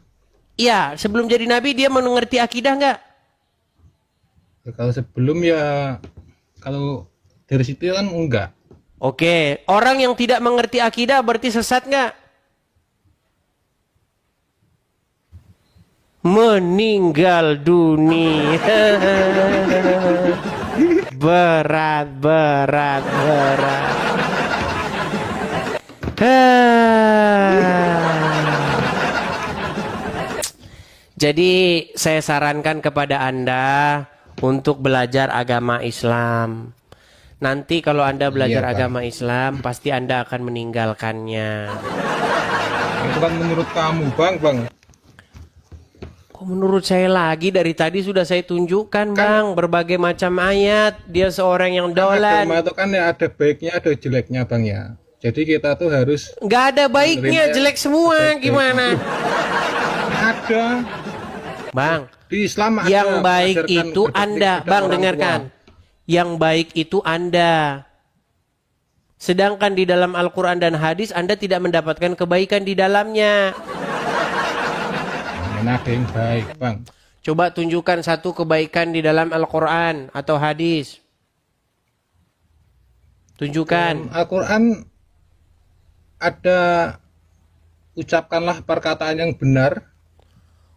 Iya, sebelum jadi nabi dia mengerti akidah nggak? Ya, kalau sebelum ya, kalau dari situ kan enggak. Oke, orang yang tidak mengerti akidah berarti sesat nggak? Meninggal dunia. Berat. Jadi saya sarankan kepada Anda untuk belajar agama Islam. Nanti kalau Anda belajar Iya, Pak. agama Islam, pasti Anda akan meninggalkannya. Itu kan menurut kamu, Bang. Kok menurut saya lagi? Dari tadi sudah saya tunjukkan, Bang, berbagai macam ayat. Dia seorang yang dolan. Agama itu kan ya ada baiknya, ada jeleknya, Bang ya. Jadi kita tuh harus Nggak ada baiknya, menerima jelek semua. Gimana? ada Bang, di Islam ada yang baik mengajarkan itu berbakti Anda. kepada Bang, orang dengarkan. tua. Yang baik itu Anda. Sedangkan di dalam Al-Quran dan hadis Anda tidak mendapatkan kebaikan di dalamnya. Mana ada yang baik, Bang? Coba tunjukkan satu kebaikan di dalam Al-Quran atau hadis. Tunjukkan. Al-Quran ada ucapkanlah perkataan yang benar.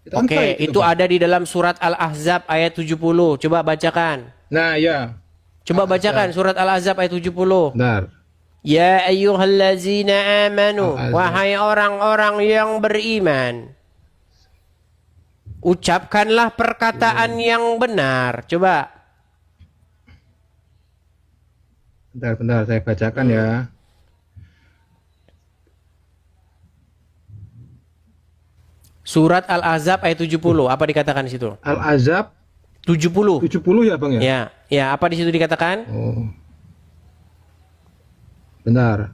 Itu kan Oke, baik itu Bang. ada di dalam surat Al-Ahzab ayat 70. Coba bacakan. Nah, ya. Coba bacakan surat Al-Ahzab ayat 70. Benar. Ya ayyuhallazina amanu. Al-Ahzab. Wahai orang-orang yang beriman. Ucapkanlah perkataan yang benar. Coba. Bentar, saya bacakan ya. Surat Al-Ahzab ayat 70. Apa dikatakan di situ? Al-Azab 70. 70 ya, Bang ya? Ya, apa di situ dikatakan? Oh. Benar.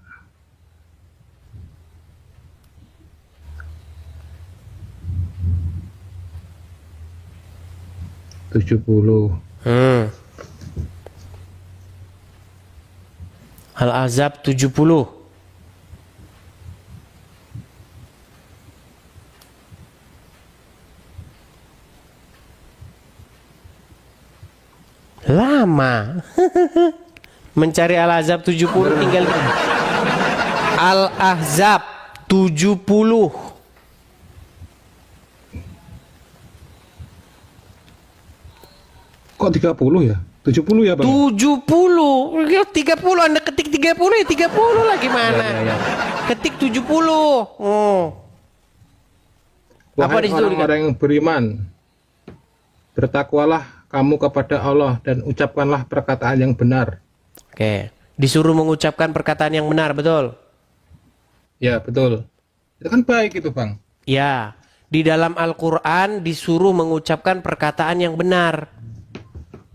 Al-Ahzab 70. Lama. Mencari Al-Ahzab 70 tinggal Al-Ahzab 70. Kok 30 ya? 70 ya, Bang? 70. Ya, 30 Anda ketik 30 ya 30 lah gimana? Ya. Ketik 70. Oh. Apa Wahai di situ orang-orang yang beriman, bertakwalah kamu kepada Allah dan ucapkanlah perkataan yang benar. Oke, disuruh mengucapkan perkataan yang benar, betul? Ya, betul. Itu kan baik itu, Bang. Ya, di dalam Al-Quran disuruh mengucapkan perkataan yang benar.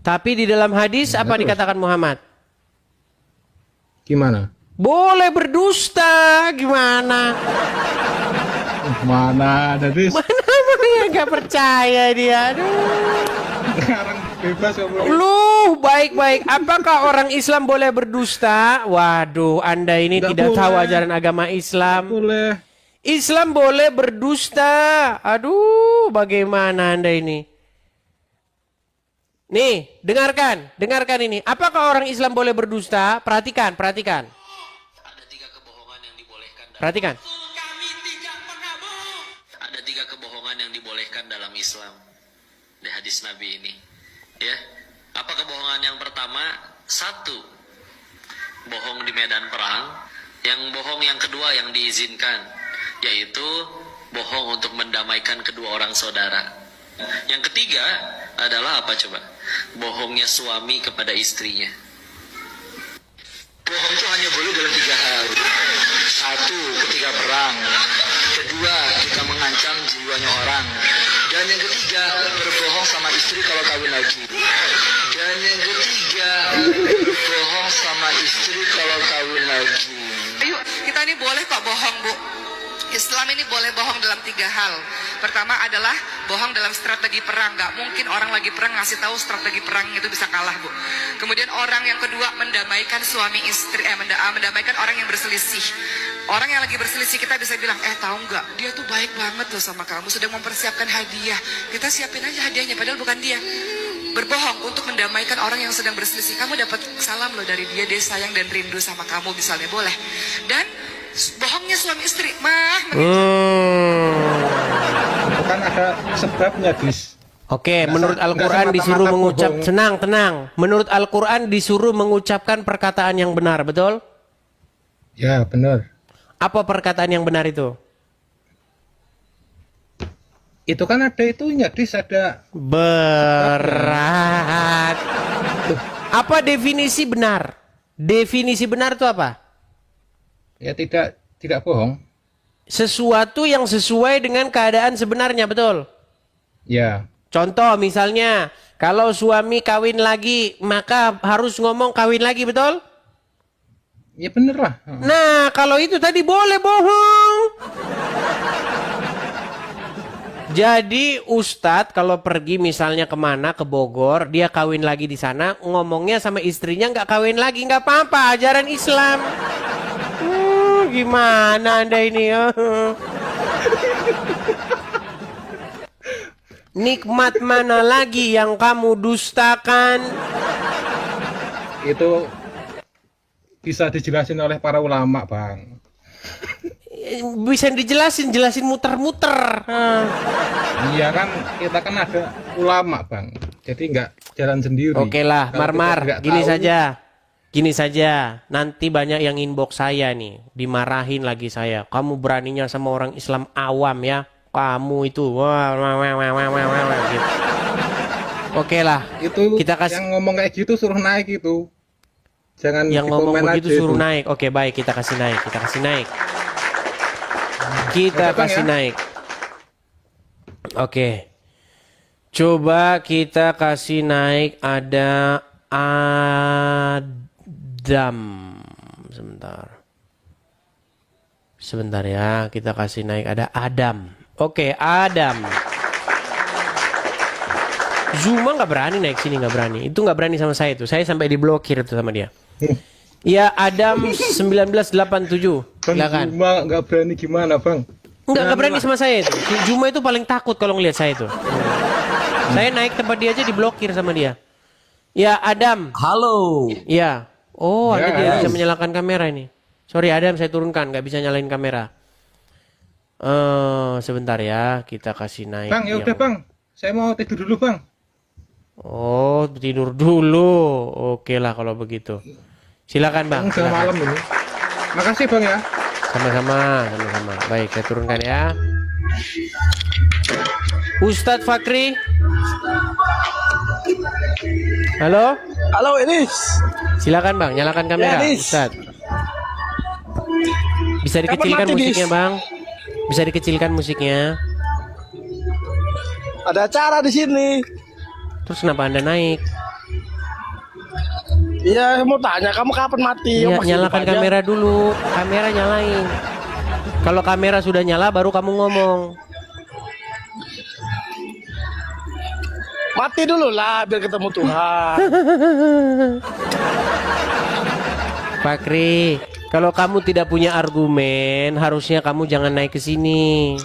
Tapi di dalam hadis apa terus? dikatakan Muhammad? Gimana? Boleh berdusta, gimana? Mana ada dis? Mana Nggak percaya dia. Aduh. Sekarang bebas kok boleh. Lu baik-baik. Apakah orang Islam boleh berdusta? Waduh, Anda ini Nggak tidak tahu boleh. ajaran agama Islam. Boleh. Islam boleh berdusta. Aduh, bagaimana Anda ini? Nih, dengarkan ini. Apakah orang Islam boleh berdusta? Perhatikan. Ada 3 kebohongan yang dibolehkan. Perhatikan. Ada 3 kebohongan yang dibolehkan dalam Islam. Di hadis Nabi ini. Ya. Apa kebohongan yang pertama? 1. Bohong di medan perang. Yang bohong yang kedua yang diizinkan, yaitu bohong untuk mendamaikan kedua orang saudara. Yang ketiga adalah apa coba? Bohongnya suami kepada istrinya. Bohong itu hanya boleh dalam 3 hal. 1, ketika perang. 2, kita mengancam jiwanya orang. Dan yang ketiga, berbohong sama istri kalau kawin lagi. Dan yang ketiga, berbohong sama istri kalau kawin lagi. Ayo, kita ini boleh kok bohong, Bu. Islam ini boleh bohong dalam 3 hal. Pertama adalah bohong dalam strategi perang. Gak mungkin orang lagi perang ngasih tahu strategi perang itu bisa kalah, Bu. Kemudian orang yang kedua mendamaikan suami istri, mendamaikan orang yang berselisih. Orang yang lagi berselisih kita bisa bilang, tahu nggak? Dia tuh baik banget loh sama kamu, sedang mempersiapkan hadiah. Kita siapin aja hadiahnya, padahal bukan dia. Berbohong untuk mendamaikan orang yang sedang berselisih. Kamu dapat salam loh dari dia, dia sayang dan rindu sama kamu misalnya, boleh. Dan bohongnya suami istri, Itu kan ada sebabnya, Dis. Oke, Nggak menurut nggak Al-Quran semata-mata disuruh mengucap, bohong. tenang. Menurut Al-Quran disuruh mengucapkan perkataan yang benar, betul? Ya, benar. Apa perkataan yang benar itu? Itu kan ada itunya, Dis, ada Berat. Apa definisi benar? Definisi benar itu apa? ya tidak bohong. Sesuatu yang sesuai dengan keadaan sebenarnya, betul? Ya. Contoh misalnya, kalau suami kawin lagi, maka harus ngomong kawin lagi, betul? Ya bener lah. Nah, kalau itu tadi boleh bohong. Jadi Ustadz kalau pergi misalnya kemana, ke Bogor, dia kawin lagi di sana, ngomongnya sama istrinya nggak kawin lagi, nggak apa-apa, ajaran Islam. Gimana Anda ini? Nikmat mana lagi yang kamu dustakan? Itu bisa dijelasin oleh para ulama, Bang. Bisa jelasin muter-muter. Iya kan, kita kan ada ulama, Bang. Jadi nggak jalan sendiri. Oke lah, Kalau kita Marmar, nggak gini tahu, saja. Nanti banyak yang inbox saya nih, dimarahin lagi saya. Kamu beraninya sama orang Islam awam ya? Kamu itu, gitu. Oke lah, Itu kita kasih. yang ngomong kayak gitu suruh naik itu. Jangan Yang di ngomong komen begitu aja suruh itu. naik. Oke, baik, kita kasih naik. Kita Oke, Bang, kasih ya. naik. Oke. Coba kita kasih naik ada Adam. Sebentar ya, kita kasih naik ada Adam. Oke, Adam. Zuma nggak berani naik sini, nggak berani. Itu nggak berani sama saya tuh. Saya sampai diblokir itu sama dia. Ya, Adam 1987. Silakan. Cuma nggak berani gimana, Bang? Nggak berani sama saya itu. Si Zuma itu paling takut kalau ngelihat saya itu. Saya naik tempat dia aja diblokir sama dia. Ya, Adam. Halo. Ya. Oh, Anda Ya, tidak bisa yes. menyalakan kamera ini. Sorry, Adam, saya turunkan. Nggak bisa nyalain kamera. Sebentar ya. Kita kasih naik. Bang, ya udah, Bang. Saya mau tidur dulu, Bang. Oh, tidur dulu. Oke lah kalau begitu. Silakan, Bang. Udah Silakan. malam ini. Makasih, Bang ya. Sama-sama. Baik, saya turunkan ya. Ustadz Fakri. Halo? Halo, Enis. Silakan, Bang, nyalakan kamera, Ya, Nis. Ustadz. Bisa dikecilkan mati, musiknya, Nis? Bang? Bisa dikecilkan musiknya. Ada acara di sini. Terus kenapa Anda naik? Iya, mau tanya kamu kapan mati? Iya, Masih nyalakan hidup aja? kamera dulu. Kamera nyalain. Kalau kamera sudah nyala, baru kamu ngomong. Mati dulu lah biar ketemu Tuhan. Fakri, kalau kamu tidak punya argumen, harusnya kamu jangan naik ke sini.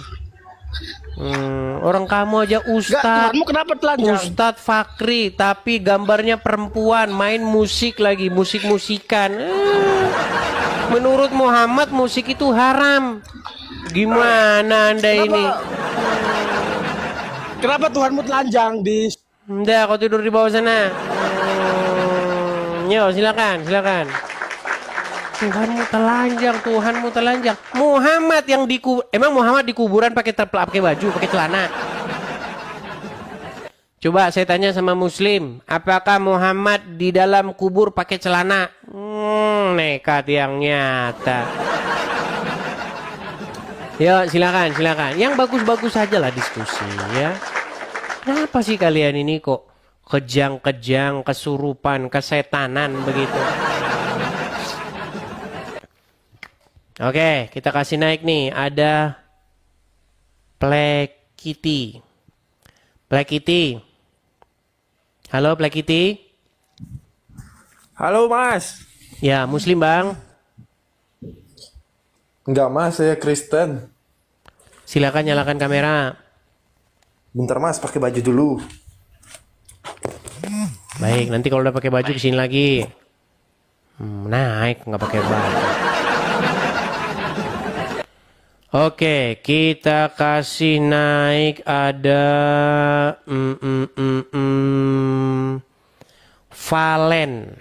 Orang kamu aja ustadz. Tuhanmu kenapa telanjang? Ustadz Fakri, tapi gambarnya perempuan, main musik lagi, musik-musikan. Menurut Muhammad musik itu haram. Gimana Anda ini? Kenapa Tuhanmu telanjang di? Udah, kau tidur di bawah sana. Yo, silakan. Tuhanmu telanjang. Muhammad yang emang Muhammad di kuburan pakai baju, pakai celana. Coba saya tanya sama Muslim, apakah Muhammad di dalam kubur pakai celana? Nekat yang nyata. Yo, silakan. Yang bagus-bagus saja lah diskusi ya. Kenapa sih kalian ini kok kejang-kejang, kesurupan, kesetanan begitu? Oke, kita kasih naik nih. Ada Plekiti. Halo Plekiti. Halo Mas. Ya, Muslim Bang. Enggak Mas, saya Kristen. Silakan nyalakan kamera. Bentar Mas, pakai baju dulu. Baik, nanti kalau udah pakai baju kesini lagi. Naik nggak pakai baju. Oke, kita kasih naik ada Valen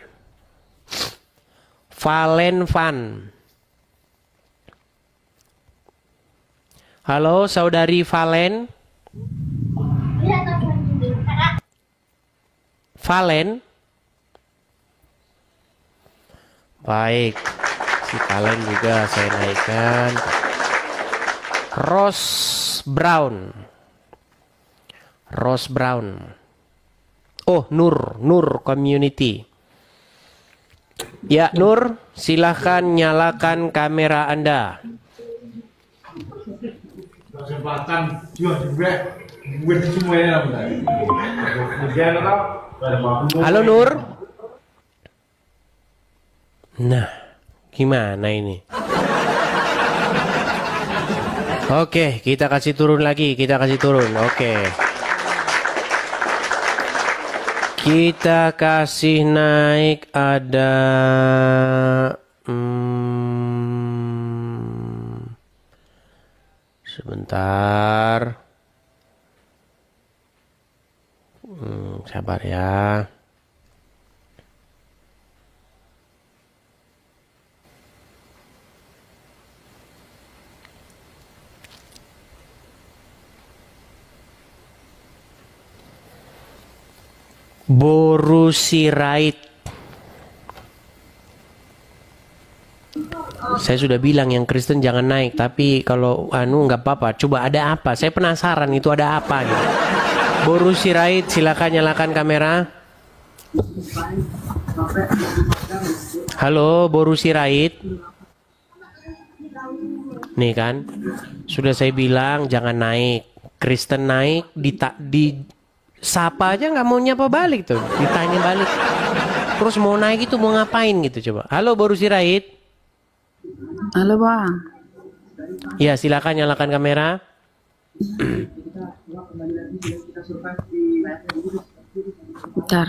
Van. Halo, saudari Valen. Baik, si Valen juga saya naikkan. Rose Brown. Oh, Nur Community. Ya, Nur, silahkan nyalakan kamera Anda. Halo Nur. Nah, gimana ini? Oke, kita kasih turun lagi. Oke. Kita kasih naik ada sebentar. Sabar ya. Borusirait. Saya sudah bilang yang Kristen jangan naik, tapi kalau nggak apa-apa. Coba ada apa? Saya penasaran itu ada apa gitu. Borusirait, silakan nyalakan kamera. Halo Borusirait. Nih kan, sudah saya bilang jangan naik. Kristen naik di sapa aja nggak mau nyapa balik tuh, ditanya balik. Terus mau naik itu mau ngapain gitu coba. Halo Borusirait. Halo Bang. Ya silakan nyalakan kamera.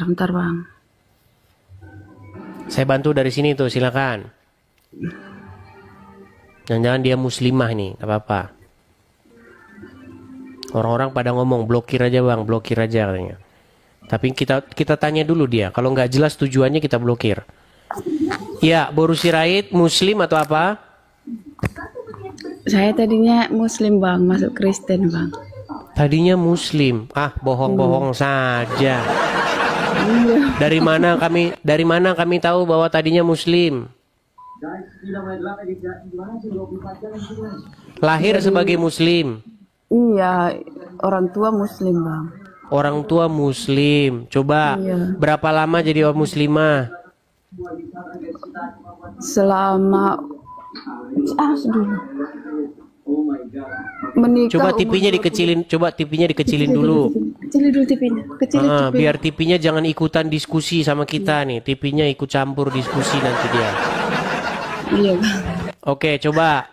Bentar Bang. Saya bantu dari sini tuh, silakan. Jangan-jangan dia muslimah nih, nggak apa-apa. Orang-orang pada ngomong blokir aja Bang, blokir aja katanya. Tapi kita tanya dulu dia. Kalau nggak jelas tujuannya kita blokir. Ya, Borusirait muslim atau apa? Saya tadinya muslim Bang, masuk Kristen Bang. Tadinya muslim. Bohong-bohong saja. Dari mana kami tahu bahwa tadinya muslim? Lahir sebagai muslim. Iya, orang tua muslim Bang. Orang tua muslim. Coba berapa lama jadi orang muslimah? Selama dulu. menikah. Coba umur TV-nya 20. dikecilin, coba TV-nya dikecilin dulu. Kecilin dulu TV-nya. Kecilin TV. Biar TV-nya jangan ikutan diskusi sama kita nih. TV-nya ikut campur diskusi nanti dia. Iya, Bang. Oke, coba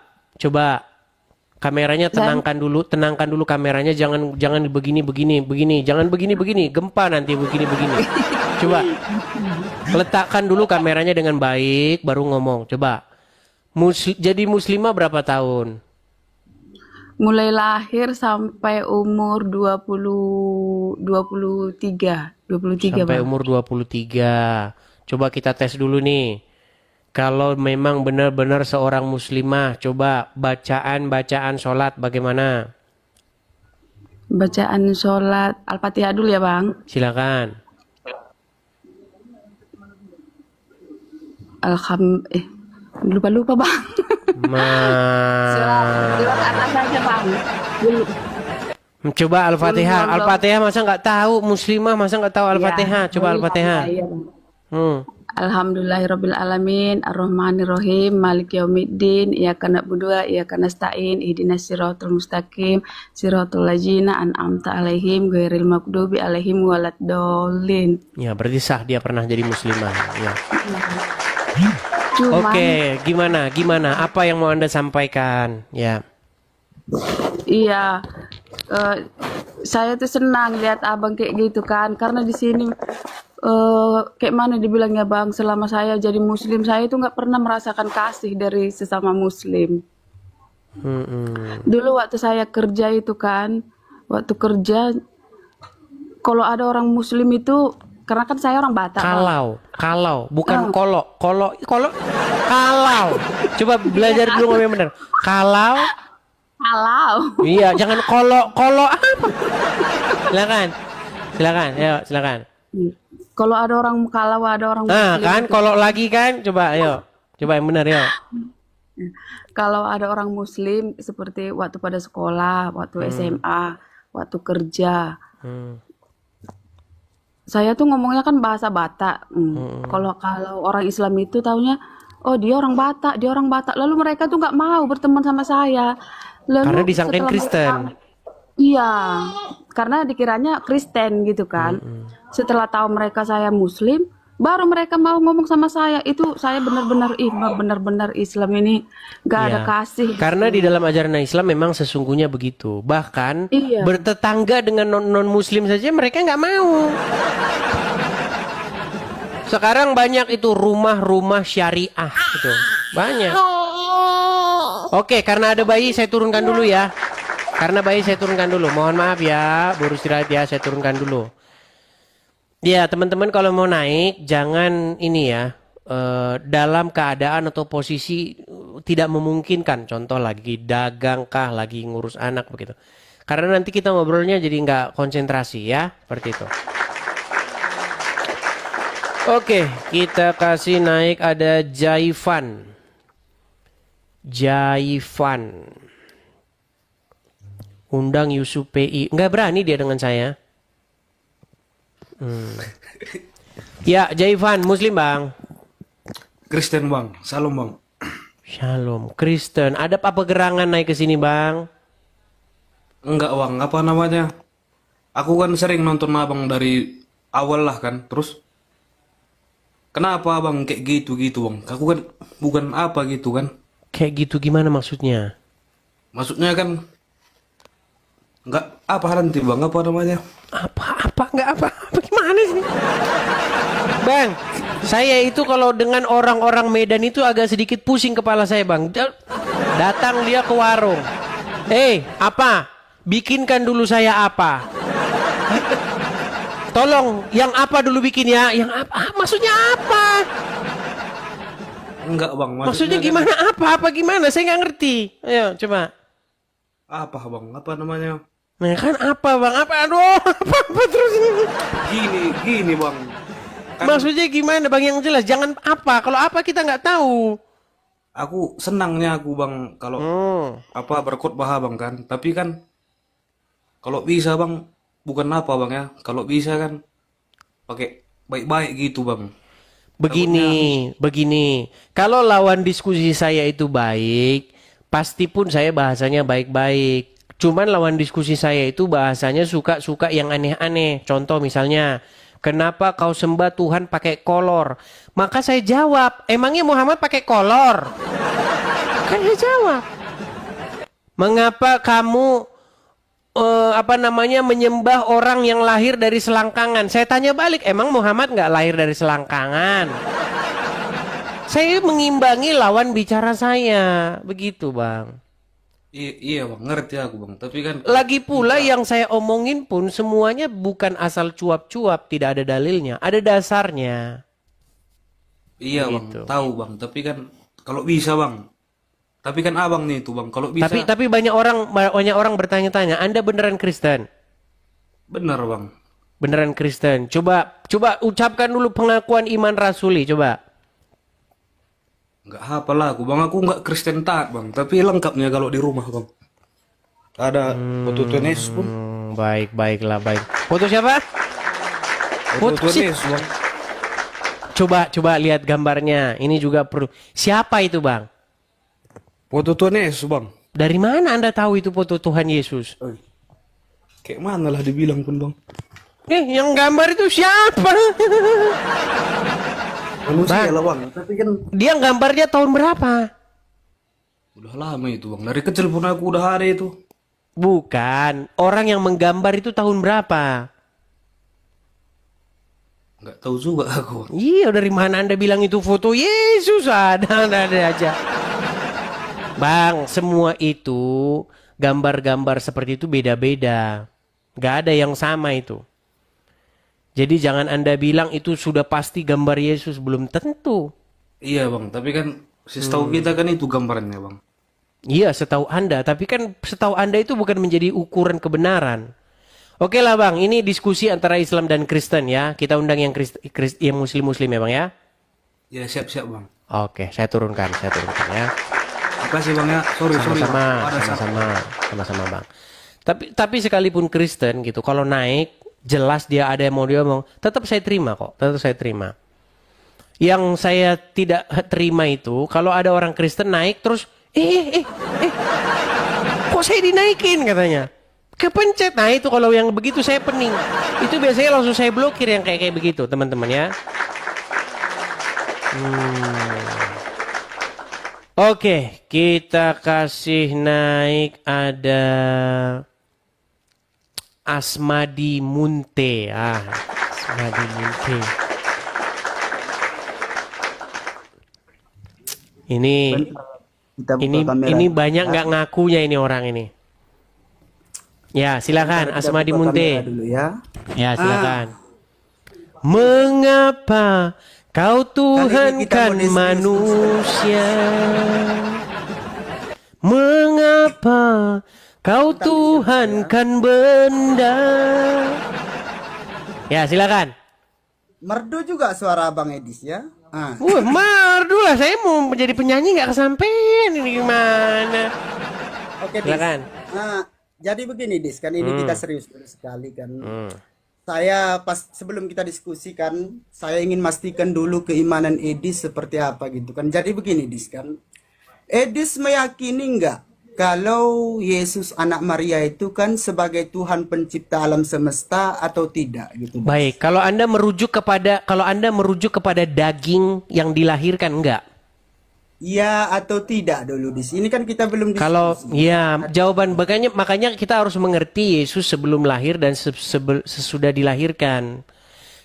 kameranya tenangkan dulu kameranya, jangan begini, jangan begini, gempa nanti begini. Coba letakkan dulu kameranya dengan baik, baru ngomong. Coba. Jadi muslimah berapa tahun? Mulai lahir sampai umur 23. Sampai Bang. umur 23. Coba kita tes dulu nih. Kalau memang benar-benar seorang muslimah, coba bacaan sholat bagaimana? Bacaan sholat Al-Fatihah dulu ya, Bang. Silakan. Lupa, Bang. Surat atas saja, Bang. Dulu. Coba Al-Fatihah. Al-Fatihah masa nggak tahu? Muslimah masa nggak tahu Al-Fatihah? Coba Al-Fatihah. Iya, Bang. Alhamdulillahirabbil alamin arrahmanirrahim maliki yaumiddin iyyaka na'budu wa iyyaka nasta'in ihdinas siratal mustaqim siratal ladzina an'amta 'alaihim ghairil maghdubi 'alaihim waladdallin. Ya, berarti sah dia pernah jadi muslimah. Ya. Cuman, Oke, gimana? Apa yang mau Anda sampaikan? Ya. Iya, saya tuh senang lihat abang kayak gitu kan, karena di sini kayak mana dibilangnya Bang, selama saya jadi muslim saya itu nggak pernah merasakan kasih dari sesama muslim. Dulu waktu saya kerja itu kan, waktu kerja kalau ada orang muslim itu, karena kan saya orang Batak. Kalau bukan kalau. Coba belajar dulu ngomong yang benar. Kalau. Iya, jangan kalau apa? Silakan. Silakan. Kalau ada orang muslim. Kan kalau lagi kan, coba yang benar ya. Kalau ada orang muslim seperti waktu pada sekolah, waktu SMA, waktu kerja. Saya tuh ngomongnya kan bahasa Batak. Kalau orang Islam itu taunya, oh dia orang Batak. Lalu mereka tuh nggak mau berteman sama saya. Lalu Karena disangkain Kristen. Iya, karena dikiranya Kristen gitu kan. Setelah tahu mereka saya muslim, baru mereka mau ngomong sama saya. Itu saya benar-benar Islam ini gak ada kasih. Karena di dalam ajaran Islam memang sesungguhnya begitu. Bahkan bertetangga dengan non-muslim saja mereka nggak mau. Sekarang banyak itu rumah-rumah syariah gitu. Banyak. Oke, karena ada bayi saya turunkan dulu ya. Mohon maaf ya, baru istirahat ya, saya turunkan dulu. Ya, teman-teman kalau mau naik jangan ini ya, dalam keadaan atau posisi tidak memungkinkan. Contoh lagi dagang kah, lagi ngurus anak begitu. Karena nanti kita ngobrolnya jadi nggak konsentrasi ya, seperti itu. Oke, kita kasih naik ada Jaifan. Undang Yusuf PI. Nggak berani dia dengan saya. Ya, Jaifan, Muslim Bang. Kristen Bang, Shalom Bang. Shalom, Kristen. Ada apa gerangan naik ke sini Bang? Enggak Bang, apa namanya? Aku kan sering nonton Abang dari awal lah kan. Terus kenapa Abang kayak gitu Bang? Aku kan bukan apa gitu kan. Kayak gitu gimana maksudnya? Maksudnya kan enggak apa nanti Bang, apa namanya? Apa gimana sih? Bang, saya itu kalau dengan orang-orang Medan itu agak sedikit pusing kepala saya Bang. Datang dia ke warung. Apa? Bikinkan dulu saya apa? Tolong, yang apa dulu bikin ya? Yang apa? Maksudnya apa? Enggak Bang, maksudnya gimana? Apa gimana? Saya nggak ngerti. Ayo coba. Apa Bang? Apa namanya? Nah kan apa Bang? Aduh, apa terus ini? Gini Bang. Kan, maksudnya gimana Bang yang jelas? Jangan apa. Kalau apa kita nggak tahu. Aku senangnya Bang kalau berkhotbah Bang kan. Tapi kan kalau bisa Bang bukan apa Bang ya. Kalau bisa kan pakai baik-baik gitu Bang. Begini. Kalau lawan diskusi saya itu baik, pasti pun saya bahasanya baik-baik. Cuman lawan diskusi saya itu bahasanya suka-suka yang aneh-aneh. Contoh misalnya, kenapa kau sembah Tuhan pakai kolor? Maka saya jawab, emangnya Muhammad pakai kolor? Kan saya jawab. Mengapa kamu menyembah orang yang lahir dari selangkangan? Saya tanya balik, emang Muhammad nggak lahir dari selangkangan? Saya mengimbangi lawan bicara saya, begitu bang. Iya bang, ngerti aku bang. Tapi kan lagi pula yang saya omongin pun semuanya bukan asal cuap-cuap, tidak ada dalilnya, ada dasarnya. Iya Gitu. bang, tahu bang. Tapi kan kalau bisa bang. Tapi kan abang nih itu bang, kalau bisa. Tapi banyak orang bertanya-tanya, Anda beneran Kristen? Bener bang. Beneran Kristen. Coba ucapkan dulu pengakuan iman rasuli, coba. Nggak hafal aku bang, aku nggak Kristen taat bang. Tapi lengkapnya kalau di rumah bang. Ada foto Tuhan Yesus pun. Baiklah. Foto siapa? Foto Tuhan Yesus bang. Coba lihat gambarnya. Ini juga perlu. Siapa itu bang? Foto Tuhan Yesus bang. Dari mana Anda tahu itu foto Tuhan Yesus? Kayak mana lah dibilang pun bang. Yang gambar itu siapa? Manusia lah bang. Tapi kan dia gambarnya tahun berapa? udah lama itu bang. Dari kecil pun aku udah ada itu. Bukan. Orang yang menggambar itu tahun berapa? Nggak tahu juga aku. Iya, dari mana Anda bilang itu foto Yesus? Ada aja. Bang, semua itu gambar-gambar seperti itu beda-beda. Nggak ada yang sama itu. Jadi jangan Anda bilang itu sudah pasti gambar Yesus, belum tentu. Iya bang, tapi kan setahu kita kan itu gambarnya bang. Iya, setahu Anda, tapi kan setahu Anda itu bukan menjadi ukuran kebenaran. Oke lah bang, ini diskusi antara Islam dan Kristen ya. Kita undang yang yang Muslim ya bang ya. Ya siap-siap bang. Oke, saya turunkan ya. Makasih bang ya. Sorry. Sama-sama bang. Tapi sekalipun Kristen gitu, kalau naik jelas dia ada yang mau dia ngomong, tetap saya terima kok, Yang saya tidak terima itu kalau ada orang Kristen naik terus, kok saya dinaikin katanya, kepencet. Nah itu kalau yang begitu saya pening. Itu biasanya langsung saya blokir yang kayak begitu teman-teman ya. Oke, kita kasih naik ada Asmadi Munte. Asmadi Munte. Ini banyak nggak ngakunya ini orang ini. Ya, silakan Asmadi Munte. Ya, silakan. Mengapa kau Tuhankan manusia? Mengapa kau Tuhankan benda? Ya, silakan. Merdu juga suara Bang Edis ya. Merdu lah. Saya mau menjadi penyanyi nggak kesampean ini gimana? Oke, silakan. Nah, jadi begini Dis, kan ini kita serius sekali kan. Saya pas sebelum kita diskusikan, saya ingin pastikan dulu keimanan Edis seperti apa gitu kan. Jadi begini Dis kan. Edis meyakini enggak kalau Yesus anak Maria itu kan sebagai Tuhan pencipta alam semesta atau tidak gitu. Baik, kalau Anda merujuk kepada daging yang dilahirkan enggak? Iya atau tidak dulu di sini kan kita belum diskusi. Kalau ya jawaban makanya kita harus mengerti Yesus sebelum lahir dan sesudah dilahirkan.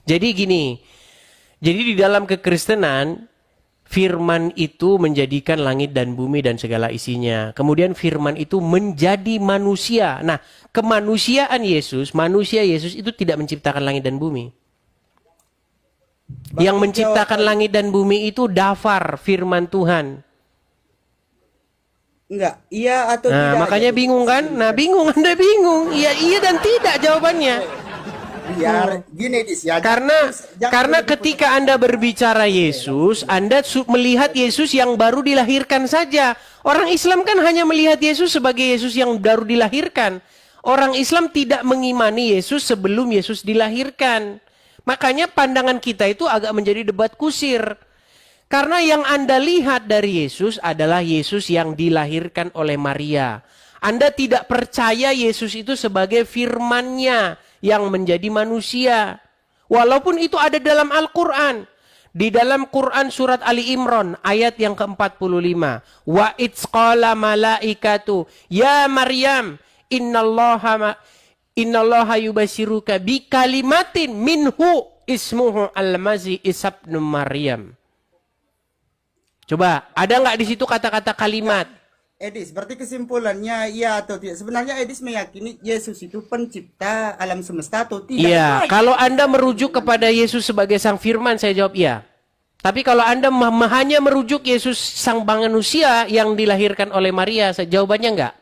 Jadi gini. Jadi di dalam kekristenan firman itu menjadikan langit dan bumi dan segala isinya. Kemudian firman itu menjadi manusia. Nah, kemanusiaan Yesus, manusia Yesus itu tidak menciptakan langit dan bumi. Yang menciptakan langit dan bumi itu dafar firman Tuhan. Enggak, iya atau tidak. Nah, makanya bingung kan? Nah, bingung, Anda bingung. Iya dan tidak jawabannya. Biar gini Dis ya. Karena ketika Anda berbicara Yesus, Anda melihat Yesus yang baru dilahirkan saja. Orang Islam kan hanya melihat Yesus sebagai Yesus yang baru dilahirkan. Orang Islam tidak mengimani Yesus sebelum Yesus dilahirkan. Makanya pandangan kita itu agak menjadi debat kusir. Karena yang Anda lihat dari Yesus adalah Yesus yang dilahirkan oleh Maria. Anda tidak percaya Yesus itu sebagai firman-Nya yang menjadi manusia. Walaupun itu ada dalam Al-Quran. Di dalam Quran surat Ali Imran ayat yang ke-45. Wa itzqala malaikatu ya Maryam innallaha yubasyiruka bi kalimatin minhu ismuhu al-Masih Isa ibnu Maryam. Coba, ada nggak di situ kata-kata kalimat? Edis, berarti kesimpulannya iya atau tidak? Sebenarnya Edis meyakini Yesus itu pencipta alam semesta atau tidak? Iya, kalau Anda merujuk kepada Yesus sebagai sang firman, saya jawab iya. Tapi kalau Anda hanya merujuk Yesus sang manusia yang dilahirkan oleh Maria, jawabannya enggak.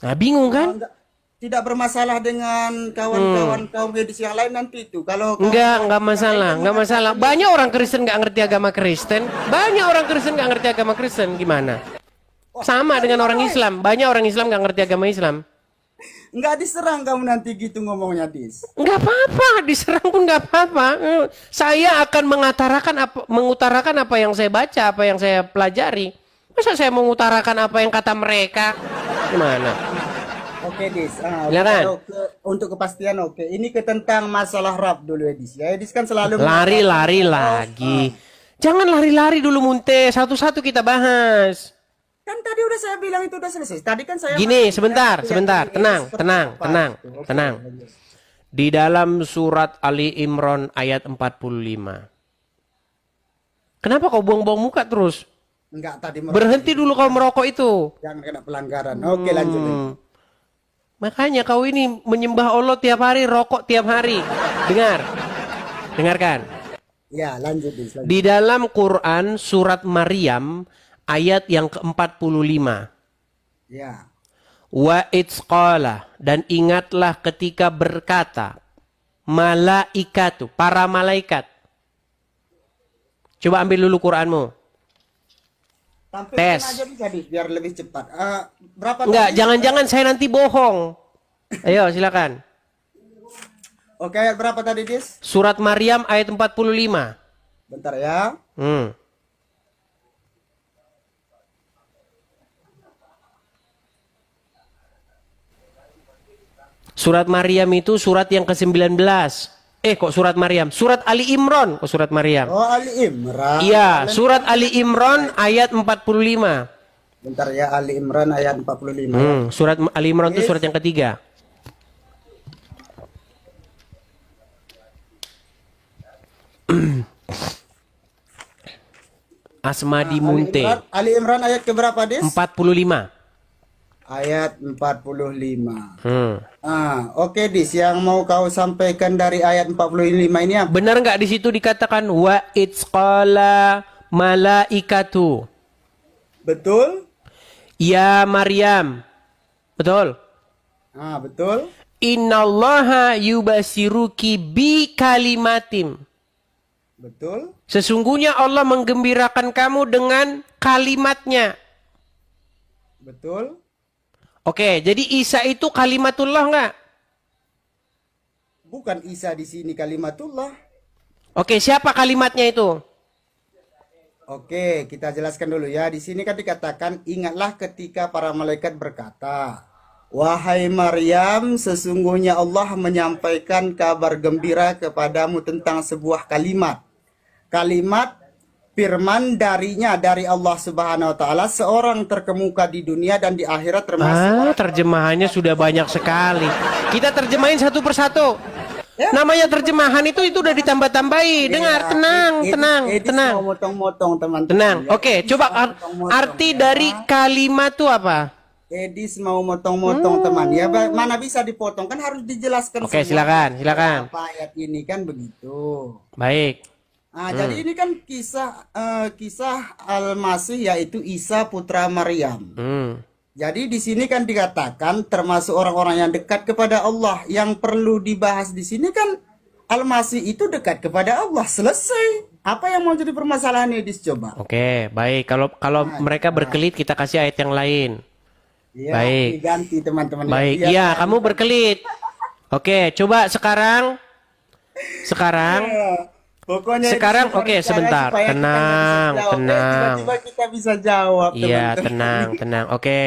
Nah, bingung kan? Tidak bermasalah dengan kawan-kawan kaum medis yang lain nanti itu. Kalau enggak masalah. Banyak orang Kristen nggak ngerti agama Kristen. Banyak orang Kristen nggak ngerti agama Kristen. Gimana? Sama dengan orang Islam. Banyak orang Islam nggak ngerti agama Islam. Enggak diserang kamu nanti gitu ngomongnya, Dis. Enggak apa-apa, diserang pun enggak apa-apa. Saya akan mengutarakan apa yang saya baca, apa yang saya pelajari. Masa saya mengutarakan apa yang kata mereka? Gimana? Oke, Dis. Silakan. Untuk kepastian oke. Ini tentang masalah rap dulu, Edis. Ya, Edis kan selalu lari-lari lagi. Jangan lari-lari dulu, Munte. Satu-satu kita bahas. Kan tadi udah saya bilang itu udah selesai. Tadi kan saya Gini, sebentar. Tenang. Di dalam surat Ali Imran ayat 45. Kenapa kau buang-buang muka terus? Enggak, tadi berhenti dulu kau merokok itu. Jangan kena pelanggaran. Oke, lanjut. Makanya kau ini menyembah Allah tiap hari, rokok tiap hari. Dengarkan. Ya, lanjut. Di dalam Quran surat Maryam ayat yang ke-45. Ya. Wa itzqala, dan ingatlah ketika berkata malaikatu, para malaikat. Coba ambil dulu Quranmu. Tes. Aja bisa, biar lebih cepat. Berapa? Enggak, jangan-jangan saya nanti bohong. Ayo, silakan. Oke, ayat berapa tadi, Dis? Surat Maryam ayat 45. Bentar ya. Surat Maryam itu surat yang ke-19. Kok surat Maryam? Surat Ali Imran. Surat Maryam. Oh, Ali Imran. Iya, surat Ali Imran ayat 45. Bentar ya, Ali Imran ayat 45. Surat Ali Imran itu surat yang ketiga. Asmadi Munte. Ali Imran ayat ke berapa, Des? 45. Ayat 45. Oke, Dis, yang mau kau sampaikan dari ayat 45 ini apa? Benar nggak di situ dikatakan wa itzqala malaikatu? Betul? Ya Maryam. Betul? Betul. Innallaha yubasiruki bi kalimatim. Betul. Sesungguhnya Allah menggembirakan kamu dengan kalimatnya. Betul. Oke, jadi Isa itu kalimatullah nggak? Bukan Isa di sini kalimatullah. Oke, siapa kalimatnya itu? Oke, kita jelaskan dulu ya. Di sini kan dikatakan, ingatlah ketika para malaikat berkata, wahai Maryam, sesungguhnya Allah menyampaikan kabar gembira kepadamu tentang sebuah kalimat. Kalimat firman dari Allah Subhanahu wa taala, seorang terkemuka di dunia dan di akhirat termasuk terjemahannya sudah banyak sekali. Kita terjemahin satu persatu. Ya. Namanya terjemahan itu udah ditambah-tambahi. Dengar, tenang. Mau motong-motong, teman-teman. Tenang. Oke, coba arti dari kalimat itu apa? Edis mau motong-motong, teman. Ya, mana bisa dipotong, kan harus dijelaskan. Oke, silakan. Apa ayat ini kan begitu. Baik. Jadi ini kan kisah Al-Masih, yaitu Isa putra Maryam. Jadi di sini kan dikatakan termasuk orang-orang yang dekat kepada Allah. Yang perlu dibahas di sini kan Al-Masih itu dekat kepada Allah. Selesai. Apa yang mau jadi permasalahan ini, coba? Oke, baik. Kalau mereka berkelit, kita kasih ayat yang lain. Ya, baik. Diganti teman-teman. Baik. Iya, kamu berkelit. Oke, coba sekarang Pokoknya itu Sekarang super oke, bicara sebentar. supaya kita nggak bisa Tenang, jawab. tenang. Tiba-tiba kita bisa jawab, Iya, teman-teman. tenang, tenang. Oke.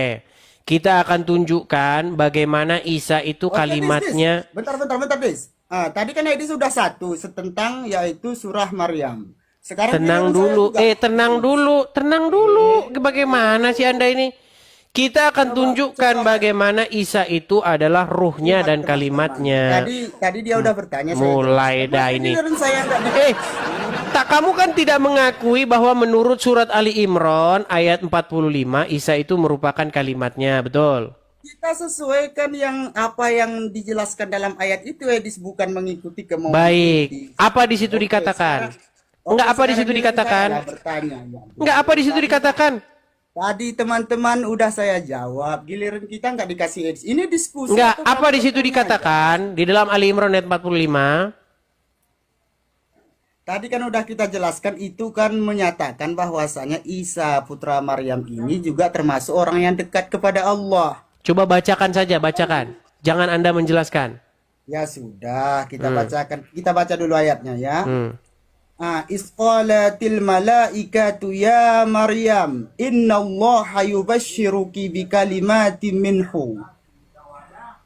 Kita akan tunjukkan bagaimana Isa itu Oke, kalimatnya. Dis. Bentar, Dis. Tadi kan Edi sudah satu tentang yaitu surah Maryam. Sekarang Tenang giliran saya dulu. juga. Tenang dulu. Bagaimana sih Anda ini? Kita akan tunjukkan bagaimana Isa itu adalah ruhnya dan kalimatnya. Tadi dia udah bertanya. Mulai dah ini. Giliran saya nggak Tak, kamu kan tidak mengakui bahwa menurut surat Ali Imran ayat 45 Isa itu merupakan kalimatnya, betul? Kita sesuaikan apa yang dijelaskan dalam ayat itu, Edis, bukan mengikuti kemauan. Baik. Apa di situ dikatakan? Enggak, apa di situ dikatakan? Enggak, apa di situ dikatakan? Tadi teman-teman udah saya jawab, giliran kita nggak dikasih Edis. Ini diskusi. Enggak, apa di situ dikatakan di dalam Ali Imran ayat 45? Tadi kan udah kita jelaskan, itu kan menyatakan bahwasanya Isa putra Maryam ini juga termasuk orang yang dekat kepada Allah. Coba bacakan saja, bacakan. Jangan Anda menjelaskan. Ya sudah, kita bacakan. Kita baca dulu ayatnya ya. Isqalatil malaikatu ya Maryam innallaha yubashshiruki bikalimatin minhu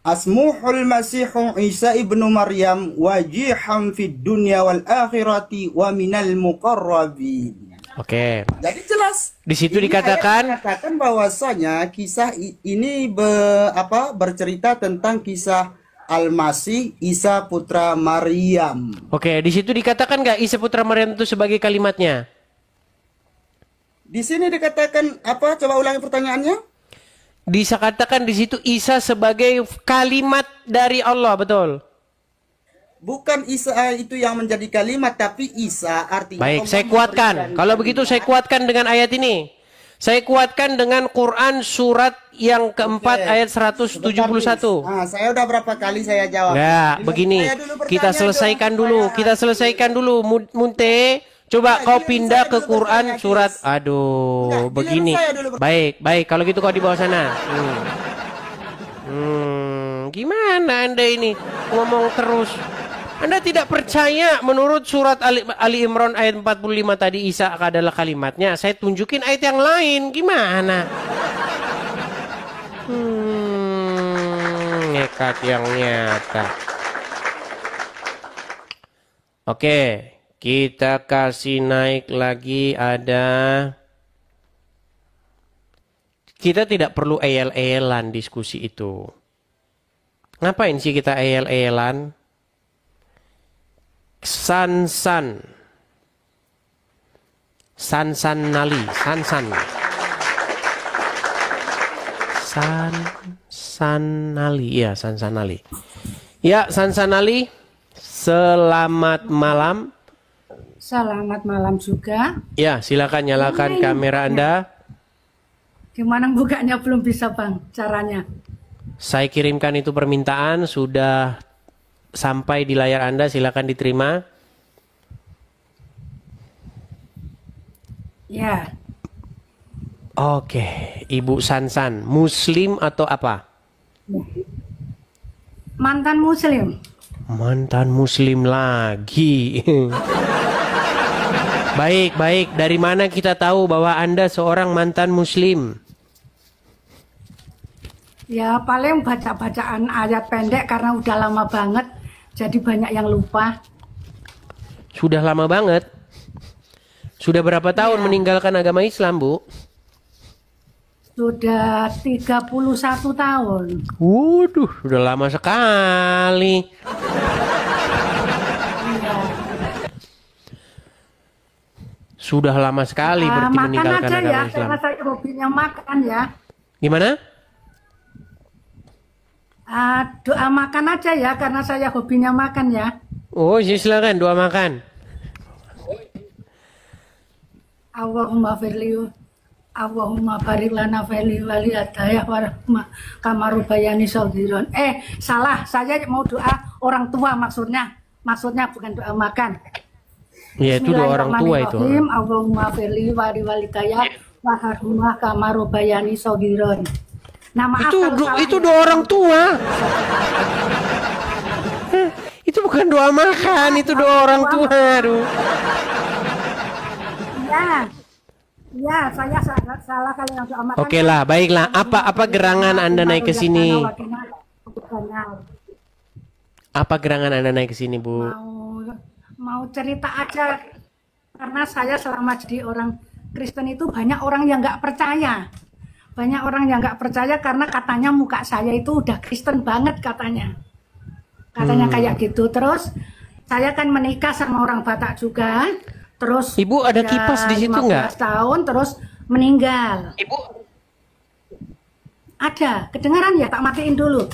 asmuhul masihu Isa ibnu Maryam wajihan fid dunya wal akhirati wa minal muqarrabin. Oke. Jadi jelas. Di situ Ini dikatakan bahwasanya kisah ini bercerita tentang kisah Al-Masih Isa putra Maryam. Oke, di situ dikatakan nggak Isa putra Maryam itu sebagai kalimatnya? Di sini dikatakan apa? Coba ulangi pertanyaannya. Dikatakan di situ Isa sebagai kalimat dari Allah, betul? Bukan Isa itu yang menjadi kalimat, tapi Isa artinya. Baik, Allah saya kuatkan. Kalau begitu saya kuatkan dengan ayat ini. Saya kuatkan dengan Quran surat yang keempat ayat 171. Saya udah berapa kali saya jawab. Enggak, begini. Kita selesaikan dulu. Kita selesaikan dulu. Munte, coba kau pindah ke Quran surat. Aduh, begini. Baik, baik. Kalau gitu kau di bawah sana. Gimana Anda ini ngomong terus? Anda tidak percaya menurut surat Ali Imran ayat 45 tadi Isa adalah kalimatnya. Saya tunjukin ayat yang lain. Gimana? Nekat yang nyata. Oke, kita kasih naik lagi ada. Kita tidak perlu eyel-eyelan diskusi itu. Ngapain sih kita eyel-eyelan? Sansan Nali. Ya, Sansan Nali. Ya, Sansan Nali. Selamat malam. Selamat malam juga. Ya, silakan nyalakan kamera Anda. Gimana bukanya belum bisa, Bang, caranya? Saya kirimkan itu permintaan, sudah sampai di layar Anda, silakan diterima. Ya. Oke, Ibu Sansan, Muslim atau apa? Mantan Muslim. Mantan Muslim lagi. Baik, baik. Dari mana kita tahu bahwa Anda seorang mantan Muslim? Ya, paling baca-bacaan ayat pendek karena udah lama banget. Jadi banyak yang lupa. Sudah lama banget. Sudah berapa tahun meninggalkan agama Islam, Bu? Sudah 31 tahun. Waduh, sudah lama sekali. Sudah lama sekali berarti makan meninggalkan aja agama ya, Islam. karena saya hobinya makan ya. Gimana? Doa makan aja ya, karena saya hobinya makan ya. Oh, silakan doa makan. Allahumma firli, Allahumma barik lana fili wali adaya warahmah kamarubayani saudiron. Salah, saya mau doa orang tua maksudnya bukan doa makan. Ya, itu doa orang tua itu. Allahumma firli wali walidaya warahmah kamarubayani saudiron. Nah, maaf itu doa orang tua. Itu bukan bukan doa makan, itu doa orang tua. Aduh. Iya. Iya, saya salah kalau yang doa makan. Oke lah, baiklah. Apa gerangan Anda naik ke sini? Apa gerangan Anda naik ke sini, Bu? Mau cerita aja, karena saya selama jadi orang Kristen itu banyak orang yang nggak percaya. Banyak orang yang nggak percaya karena katanya muka saya itu udah Kristen banget katanya. Katanya kayak gitu. Terus saya kan menikah sama orang Batak juga. Terus Ibu ada kipas di situ nggak? 15 tahun terus meninggal. Ibu ada, kedengaran ya? Tak matiin dulu.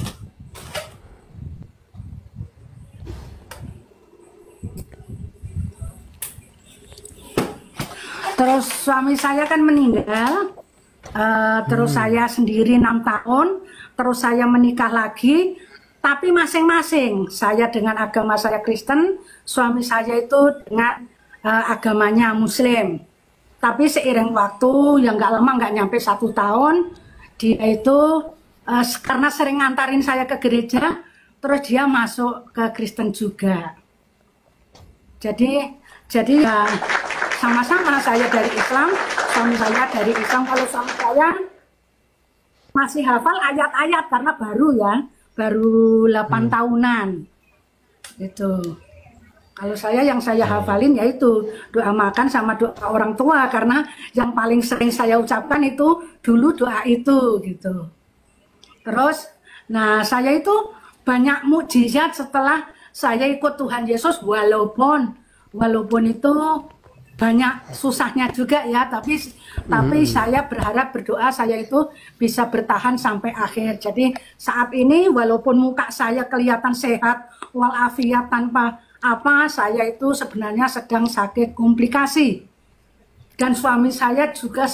Terus suami saya kan meninggal. Terus saya sendiri 6 tahun. Terus saya menikah lagi. Tapi masing-masing, saya dengan agama saya Kristen, suami saya itu dengan agamanya Muslim. Tapi seiring waktu yang nggak lama, nggak nyampe 1 tahun, dia itu karena sering ngantarin saya ke gereja, terus dia masuk ke Kristen juga. Jadi ya, sama-sama saya dari Islam, suami saya dari Islam. Kalau suami saya masih hafal ayat-ayat karena baru 8 tahunan itu. Kalau saya yang saya hafalin yaitu doa makan sama doa orang tua, karena yang paling sering saya ucapkan itu dulu doa itu gitu. Terus nah saya itu banyak mukjizat setelah saya ikut Tuhan Yesus, walaupun itu banyak susahnya juga ya, tapi saya berharap, berdoa saya itu bisa bertahan sampai akhir. Jadi saat ini walaupun muka saya kelihatan sehat walafiat tanpa apa, saya itu sebenarnya sedang sakit komplikasi. Dan suami saya juga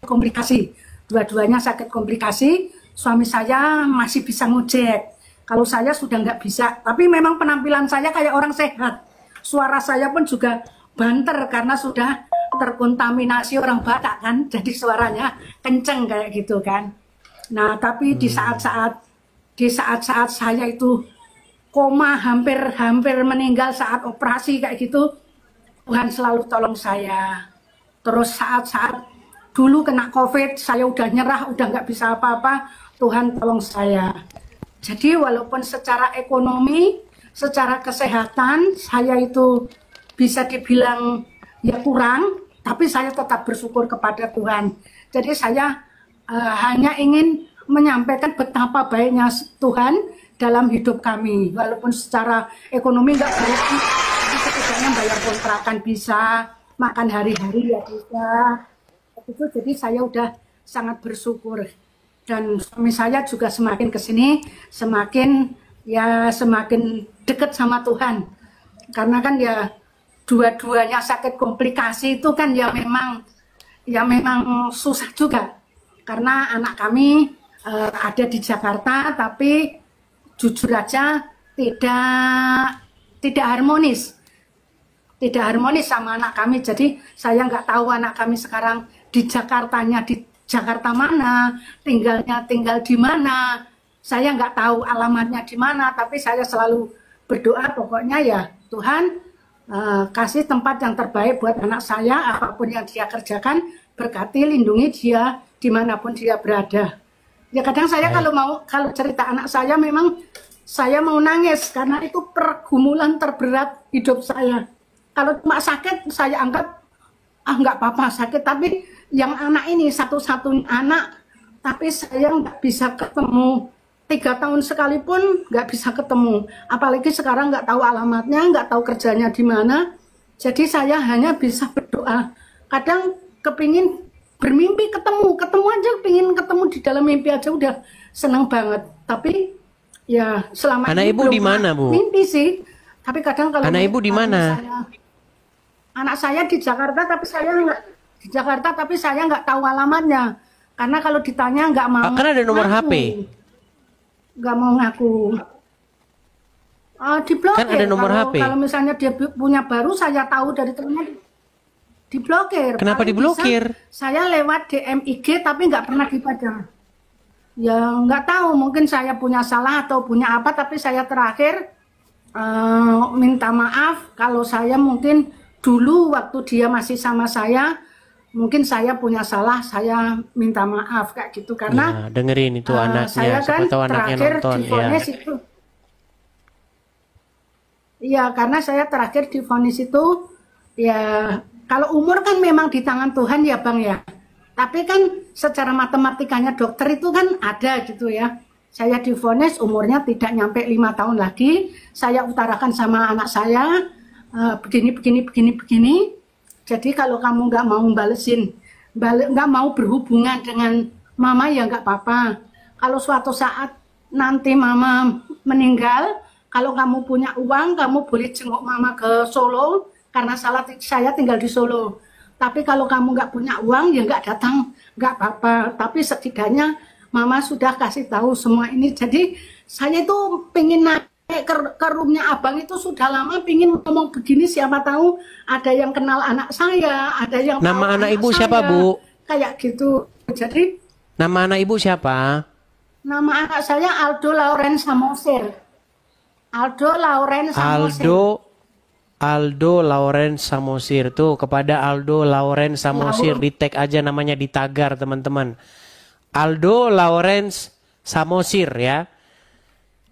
komplikasi. Dua-duanya sakit komplikasi. Suami saya masih bisa ngojek. Kalau saya sudah nggak bisa. Tapi memang penampilan saya kayak orang sehat. Suara saya pun juga banter karena sudah terkontaminasi orang Batak kan, jadi suaranya kenceng kayak gitu kan. Nah tapi di saat-saat saya itu koma, hampir meninggal saat operasi kayak gitu, Tuhan selalu tolong saya. Terus saat-saat dulu kena COVID, saya udah nyerah, udah nggak bisa apa-apa, Tuhan tolong saya. Jadi walaupun secara ekonomi, secara kesehatan saya itu bisa dibilang ya kurang, tapi saya tetap bersyukur kepada Tuhan. Jadi saya hanya ingin menyampaikan betapa baiknya Tuhan dalam hidup kami. Walaupun secara ekonomi nggak baik, tapi setidaknya bayar kontrakan bisa, makan hari-hari ya bisa. Itu jadi saya udah sangat bersyukur. Dan suami saya juga semakin kesini, semakin dekat sama Tuhan. Karena kan ya dua-duanya sakit komplikasi itu kan ya memang susah juga, karena anak kami ada di Jakarta tapi jujur aja tidak harmonis sama anak kami. Jadi saya nggak tahu anak kami sekarang di Jakarta mana, tinggal di mana. Saya nggak tahu alamatnya di mana, tapi saya selalu berdoa pokoknya ya Tuhan, kasih tempat yang terbaik buat anak saya, apapun yang dia kerjakan, berkati, lindungi dia dimanapun dia berada. Ya kadang saya kalau cerita anak saya, memang saya mau nangis karena itu pergumulan terberat hidup saya. Kalau cuma sakit saya anggap nggak apa-apa sakit, tapi yang anak ini satu-satunya anak, tapi saya nggak bisa ketemu. 3 tahun sekalipun nggak bisa ketemu, apalagi sekarang nggak tahu alamatnya, nggak tahu kerjanya di mana. Jadi saya hanya bisa berdoa. Kadang kepingin bermimpi ketemu aja, pingin ketemu di dalam mimpi aja udah seneng banget. Tapi ya selama anak ini ibu di mana, Bu? Mimpi sih. Tapi kadang kalau anak ibu di mana? Anak saya di Jakarta, tapi saya nggak tahu alamatnya. Karena kalau ditanya nggak mau. Kan ada nomor HP. Nggak mau ngaku. Diblokir. Kan ada nomor HP. Kalau misalnya dia punya baru, saya tahu dari temennya, diblokir. Kenapa Paling diblokir? Saya lewat DM IG tapi nggak pernah dibaca. Ya nggak tahu, mungkin saya punya salah atau punya apa, tapi saya terakhir minta maaf kalau saya mungkin dulu waktu dia masih sama saya, mungkin saya punya salah, saya minta maaf kayak gitu karena Ya, dengerin itu anaknya, saya siapa kan tahu anaknya terakhir nonton. Ya. divonis itu. Iya, karena saya terakhir divonis itu ya kalau umur kan memang di tangan Tuhan ya Bang ya. Tapi kan secara matematikanya dokter itu kan ada gitu ya. Saya divonis umurnya tidak nyampe 5 tahun lagi. Saya utarakan sama anak saya begini. Jadi kalau kamu nggak mau nggak mau berhubungan dengan mama ya nggak apa-apa. Kalau suatu saat nanti mama meninggal, kalau kamu punya uang, kamu boleh jenguk mama ke Solo karena saya tinggal di Solo. Tapi kalau kamu nggak punya uang ya nggak datang, nggak apa-apa. Tapi setidaknya mama sudah kasih tahu semua ini. Jadi saya itu pengen naik ke roomnya abang itu sudah lama, pengen ngomong begini, siapa tahu ada yang kenal anak saya, ada yang tahu Nama anak ibu saya. siapa, Bu? Kayak gitu. Jadi Nama anak ibu siapa? nama anak saya Aldo Lauren Samosir. Aldo Lauren Samosir. Aldo Lauren Samosir. Tuh, kepada Aldo Lauren Samosir di tag aja namanya, di tagar teman-teman. Aldo Lawrence Samosir ya.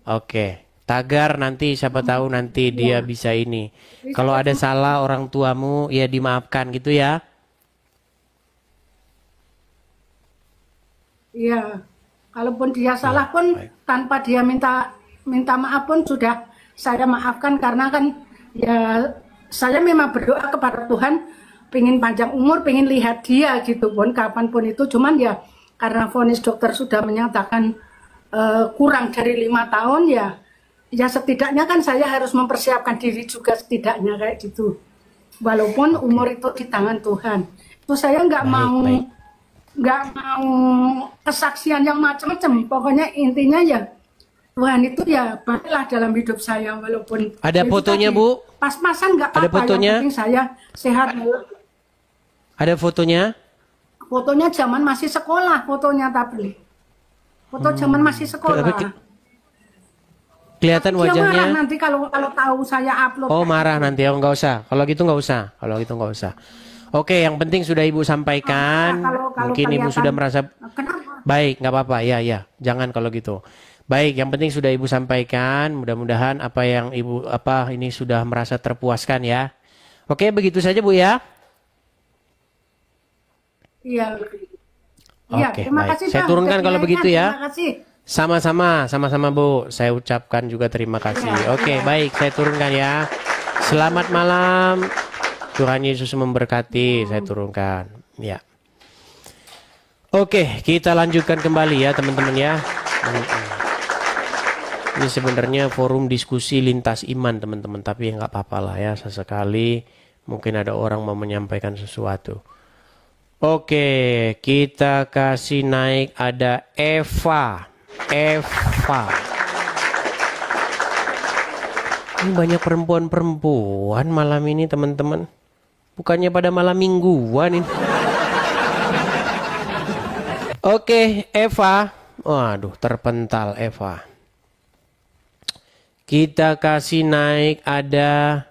Oke, tagar nanti siapa tahu nanti dia bisa ini. Kalau ada salah orang tuamu ya dimaafkan gitu ya. Iya. Kalaupun dia salah pun tanpa dia minta maaf pun sudah saya maafkan karena kan ya saya memang berdoa kepada Tuhan pengen panjang umur, pengen lihat dia gitu pun kapanpun itu, cuman ya karena vonis dokter sudah menyatakan kurang dari 5 tahun ya setidaknya kan saya harus mempersiapkan diri juga setidaknya kayak gitu. Walaupun umur itu di tangan Tuhan. Itu saya nggak mau kesaksian yang macam-macam. Pokoknya intinya ya Tuhan itu ya baiklah dalam hidup saya walaupun. Ada fotonya, Bu? Pas-pasan nggak apa-apa. Ada fotonya? Yang penting saya sehat. Ada fotonya? Fotonya zaman masih sekolah, fotonya tapi. Foto zaman masih sekolah. Kelihatan Dia wajahnya. marah nanti kalau tahu saya upload. Oh, marah nanti. Oh, nggak usah. Kalau gitu nggak usah. Oke, yang penting sudah Ibu sampaikan. Kalau Mungkin Ibu kelihatan- sudah merasa Kenapa? baik, nggak apa-apa. Ya. Jangan kalau gitu. Baik, yang penting sudah Ibu sampaikan. Mudah-mudahan apa yang Ibu ini sudah merasa terpuaskan ya. Oke, begitu saja Bu ya. Iya. Oke, terima baik. kasih, Saya Bang. turunkan Udah kalau begitu diingatkan, ya. Terima kasih. Sama-sama Bu. Saya ucapkan juga terima kasih. Oke, baik. Saya turunkan ya. Selamat malam. Tuhan Yesus memberkati. Saya turunkan. Ya. Oke, kita lanjutkan kembali ya teman-teman ya. Ini sebenarnya forum diskusi lintas iman teman-teman. Tapi ya nggak apa-apa lah ya. Sesekali mungkin ada orang mau menyampaikan sesuatu. Oke, kita kasih naik ada Eva. Ini banyak perempuan-perempuan malam ini teman-teman. Bukannya pada malam mingguan ini. Oke, Eva. Waduh, terpental Eva. Kita kasih naik ada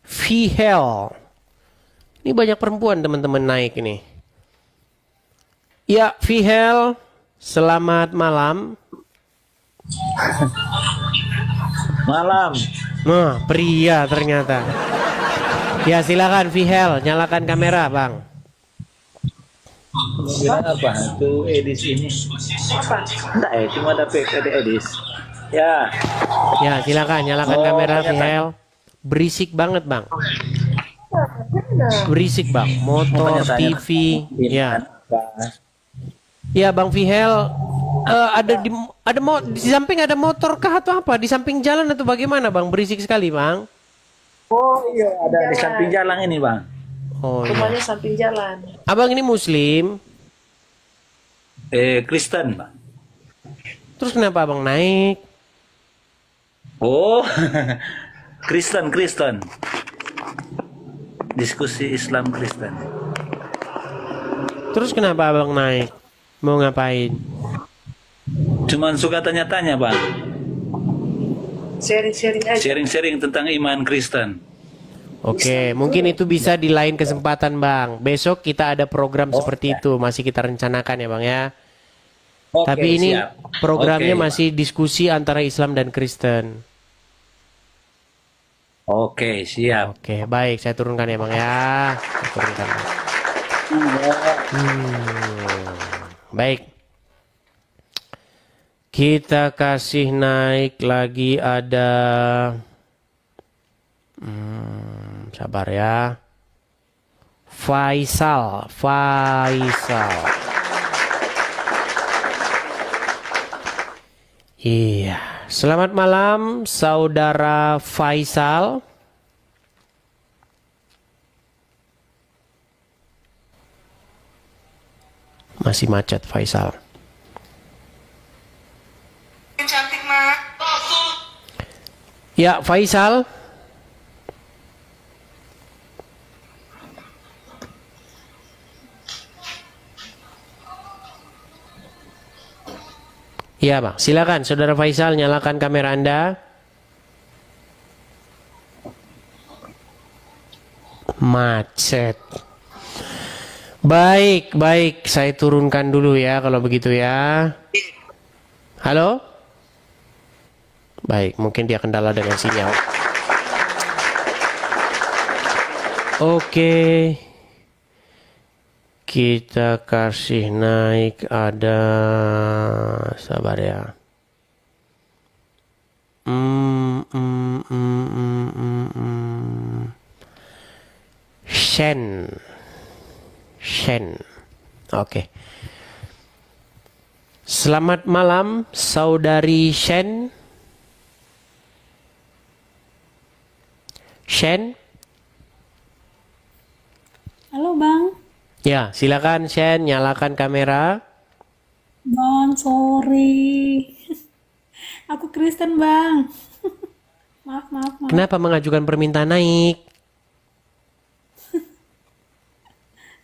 Vihel. Ini banyak perempuan teman-teman naik ini. Ya, Vihel, selamat malam. Malam. Nah, pria ternyata. Ya, silakan Vihel, nyalakan kamera, Bang. Bilang apa? Itu Edis ini. Apa? Enggak ya, cuma ada Edis. Ya. Ya, silakan nyalakan kamera Vihel. Berisik banget, Bang. Berisik, Bang. Motor, TV, ya. Ya, Bang Vihel, di samping ada motor kah atau apa? Di samping jalan atau bagaimana, Bang? Berisik sekali, Bang. Oh iya, ada di samping jalan ini, Bang. Oh, Rumahnya iya. samping jalan. Abang ini Muslim. Kristen, Bang. Terus kenapa Abang naik? Oh, Kristen. Diskusi Islam Kristen. Terus kenapa Abang naik? Mau ngapain? Cuman suka tanya-tanya, Bang. sharing-sharing aja. Sharing-sharing tentang iman Kristen. Oke, mungkin itu bisa di lain kesempatan Bang. Besok kita ada program seperti itu, masih kita rencanakan ya Bang ya. Tapi ini siap. programnya Oke. masih diskusi antara Islam dan Kristen. Oke, siap. Oke, baik, saya turunkan ya Bang ya. Saya turunkan. Baik. Kita kasih naik lagi ada sabar ya. Faisal. Iya. Selamat malam Saudara Faisal. Masih macet Faisal. Cantik, Mak. Ya, Faisal. Iya Bang, silakan Saudara Faisal nyalakan kamera Anda. Macet. Baik, saya turunkan dulu ya kalau begitu ya. Halo? Baik, mungkin dia kendala dengan sinyal. Oke. Kita kasih naik ada sabar ya. Shen. Oke. Selamat malam Saudari Shen. Halo Bang. Ya, silakan Shen, nyalakan kamera. Bang, sorry. Aku Kristen Bang. maaf. Kenapa mengajukan permintaan naik?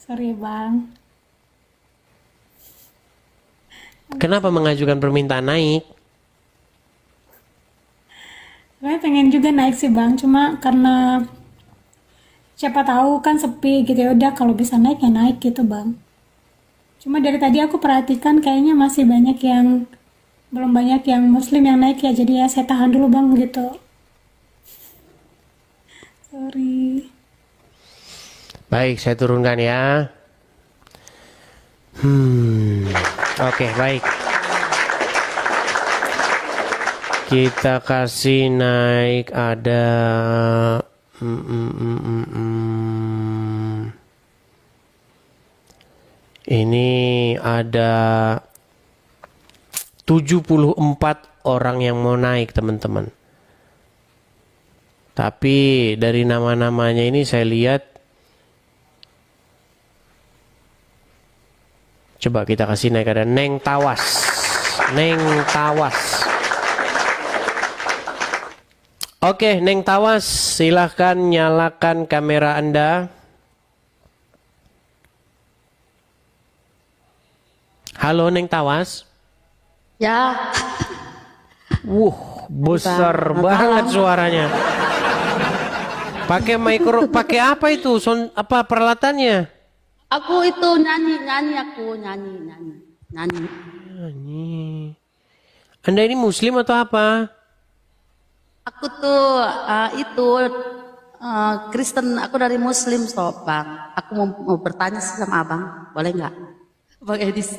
Sorry Bang. Kenapa mengajukan permintaan naik? Saya pengen juga naik sih Bang, cuma karena siapa tahu kan sepi gitu ya, udah kalau bisa naik ya naik gitu Bang. Cuma dari tadi aku perhatikan kayaknya masih belum banyak yang muslim yang naik ya, jadi ya saya tahan dulu Bang gitu. Sorry. Baik, saya turunkan ya. Oke, baik. Kita kasih naik ada ini ada 74 orang yang mau naik teman-teman. Tapi dari nama-namanya ini saya lihat, coba kita kasih naik ada Neng Tawas. Oke, Neng Tawas, silahkan nyalakan kamera Anda. Halo Neng Tawas. Ya. Besar banget suaranya. Pakai pakai apa itu? Apa peralatannya? Aku itu nyanyi. Anda ini muslim atau apa? Aku tuh Kristen, aku dari muslim Bang. Aku mau bertanya sama Abang, boleh nggak? Bang Edis.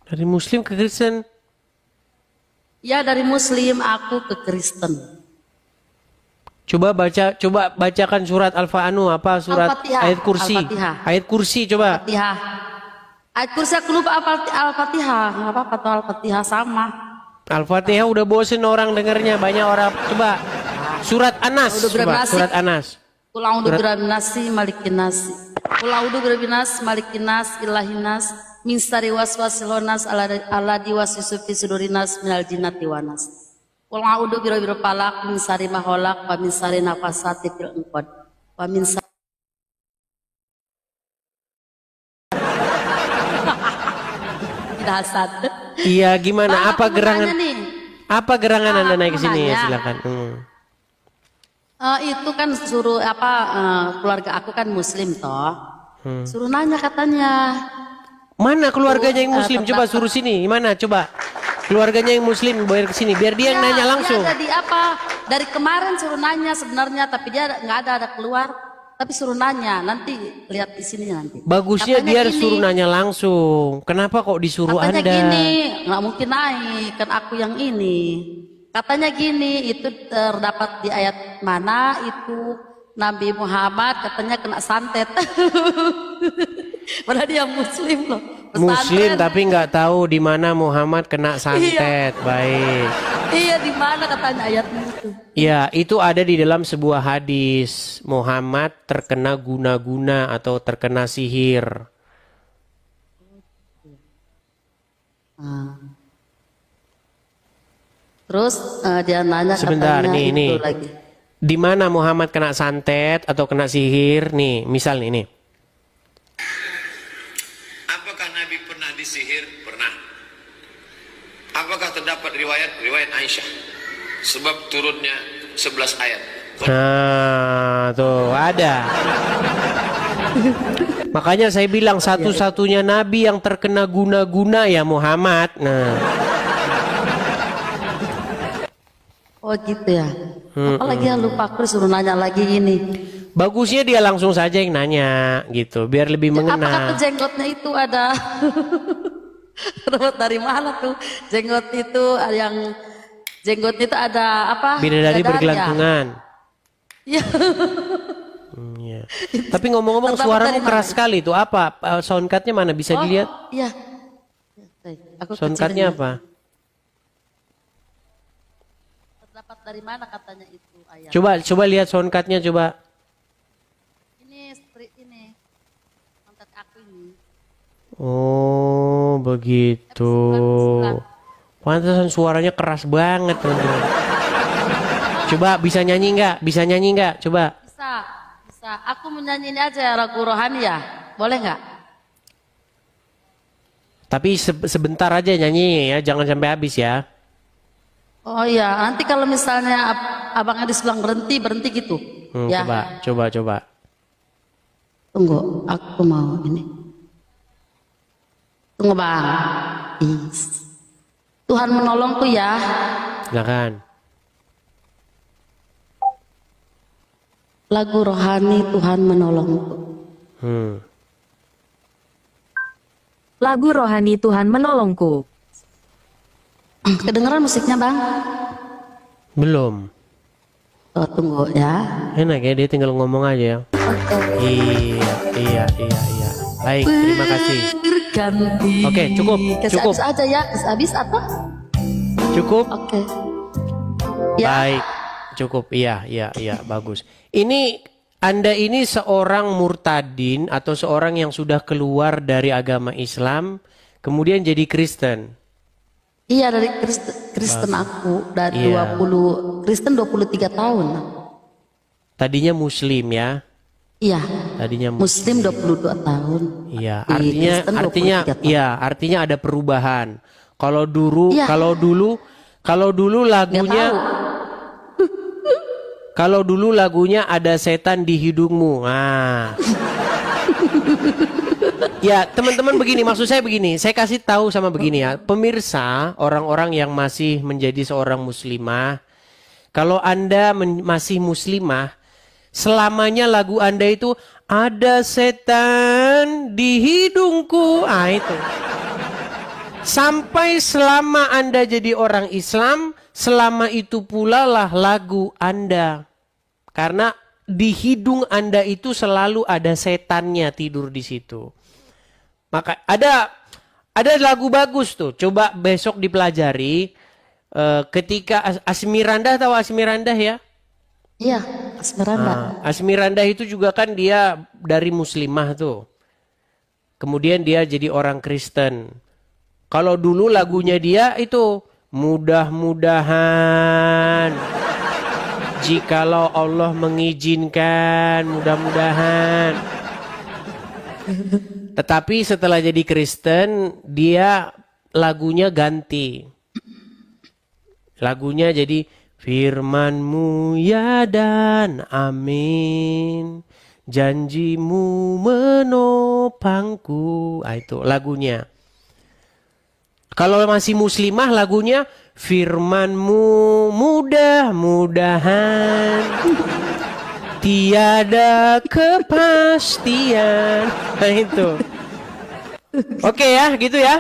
Dari muslim ke Kristen? Ya, dari muslim aku ke Kristen. Coba bacakan surat surat ayat kursi. Ayat kursi coba. Ayat kursi aku lupa Al-Fatihah. Enggak apa-apa tuh Al-Fatihah sama. Al-Fatihah udah bosen orang dengernya, banyak orang. Coba surat Anas. Surat Anas. Qul a'udzu birabbin malikin nas. Qul a'udzu birabbin nas malikin nas ilahin nas min syarri waswasil khannas alladzi yuwaswisu fi sudurin nas minal jinnati wan nas. Qul a'udzu birabbil falaq min syarri ma khalaq wa min syarri nafasati fil 'uqad wa min Iya, gimana? Bang, apa gerangan? Apa gerangan Anda naik ke sini? nanya. Silakan. Itu kan suruh keluarga aku kan muslim toh. Suruh nanya katanya. Mana keluarganya yang muslim? Coba suruh sini. Mana? Coba. Keluarganya yang muslim bayar ke sini biar dia yang nanya langsung. Dia jadi dari kemarin suruh nanya sebenarnya, tapi dia nggak ada keluar. Tapi suruh nanya, nanti lihat di sini nanti. Bagusnya Katanya dia suruh nanya langsung. Kenapa kok disuruh katanya Anda? Gini, nggak mungkin naik, kan aku yang ini. Katanya gini, itu terdapat di ayat mana itu Nabi Muhammad katanya kena santet. Padahal dia muslim loh. Muslim tapi nggak tahu di mana Muhammad kena santet. Baik. Iya, di mana katanya ayatnya itu. Ya, itu ada di dalam sebuah hadis. Muhammad terkena guna-guna atau terkena sihir. Terus dia nanya sebentar katanya nih. itu lagi. Di mana Muhammad kena santet atau kena sihir? Nih, misal nih. Apakah Nabi pernah disihir? Pernah. Apakah terdapat riwayat Aisyah? Sebab turunnya 11 ayat. Nah, tuh ada. Makanya saya bilang satu-satunya Nabi yang terkena guna-guna ya Muhammad. Nah. Oh gitu ya. Apalagi lupa aku suruh nanya lagi ini. Bagusnya dia langsung saja yang nanya gitu, biar lebih mengena. Apakah jenggotnya itu ada? Dapat dari mana tuh? Jenggot itu yang jenggotnya itu ada apa? Bidadari bergelantungan. Iya. Ya. Tapi ngomong-ngomong suaramu keras sekali tuh. Apa soundcardnya mana bisa dilihat? Iya. Soundcardnya apa? Terdapat dari mana katanya itu ayat? Coba lihat soundcardnya coba. Ini soundcard aku ini. Oh begitu. Pantesan suaranya keras banget teman-teman. Coba bisa nyanyi nggak? Bisa nyanyi nggak? Coba. Bisa. Aku menyanyi ini aja lagu rohani ya. Boleh nggak? Tapi sebentar aja nyanyi ya, jangan sampai habis ya. Oh iya, nanti kalau misalnya abangnya dibilang berhenti gitu. Ya. Coba. Tunggu, aku mau ini. Tunggu bang. Tuhan menolongku ya. Silakan. Lagu rohani Tuhan menolongku. Lagu rohani Tuhan menolongku. Kedengeran musiknya bang? Belum. Oh, tunggu ya. Enak ya, dia tinggal ngomong aja ya. Iya. Baik, terima kasih. Oke, cukup. Habis aja ya, habis apa? Cukup. Oke. Ya. Baik, cukup. Iya, bagus. Ini Anda ini seorang murtadin atau seorang yang sudah keluar dari agama Islam, kemudian jadi Kristen. Iya, dari Kristen aku dari 23 tahun. Tadinya Muslim ya? Iya. Tadinya Muslim 22 tahun. Iya, artinya ada perubahan. Kalau dulu lagunya ada setan di hidungmu. Nah. Ya teman-teman begini, maksud saya begini, saya kasih tahu sama begini ya, pemirsa, orang-orang yang masih menjadi seorang muslimah, kalau Anda masih muslimah, selamanya lagu Anda itu ada setan di hidungku, itu. Sampai selama Anda jadi orang Islam, selama itu pula lah lagu Anda, karena di hidung Anda itu selalu ada setannya tidur di situ. Maka ada lagu bagus tuh, coba besok dipelajari. Ketika Asmirandah, tahu Asmirandah ya? Iya, Asmirandah. Asmirandah itu juga kan dia dari muslimah tuh. Kemudian dia jadi orang Kristen. Kalau dulu lagunya dia itu mudah-mudahan jikalau Allah mengizinkan, mudah-mudahan. Tetapi setelah jadi Kristen, dia lagunya ganti. Lagunya jadi firman-Mu ya dan amin, janji-Mu menopangku. Itu lagunya. Kalau masih muslimah lagunya firman-Mu mudah-mudahan, tiada kepastian. Nah itu. Oke ya, gitu ya.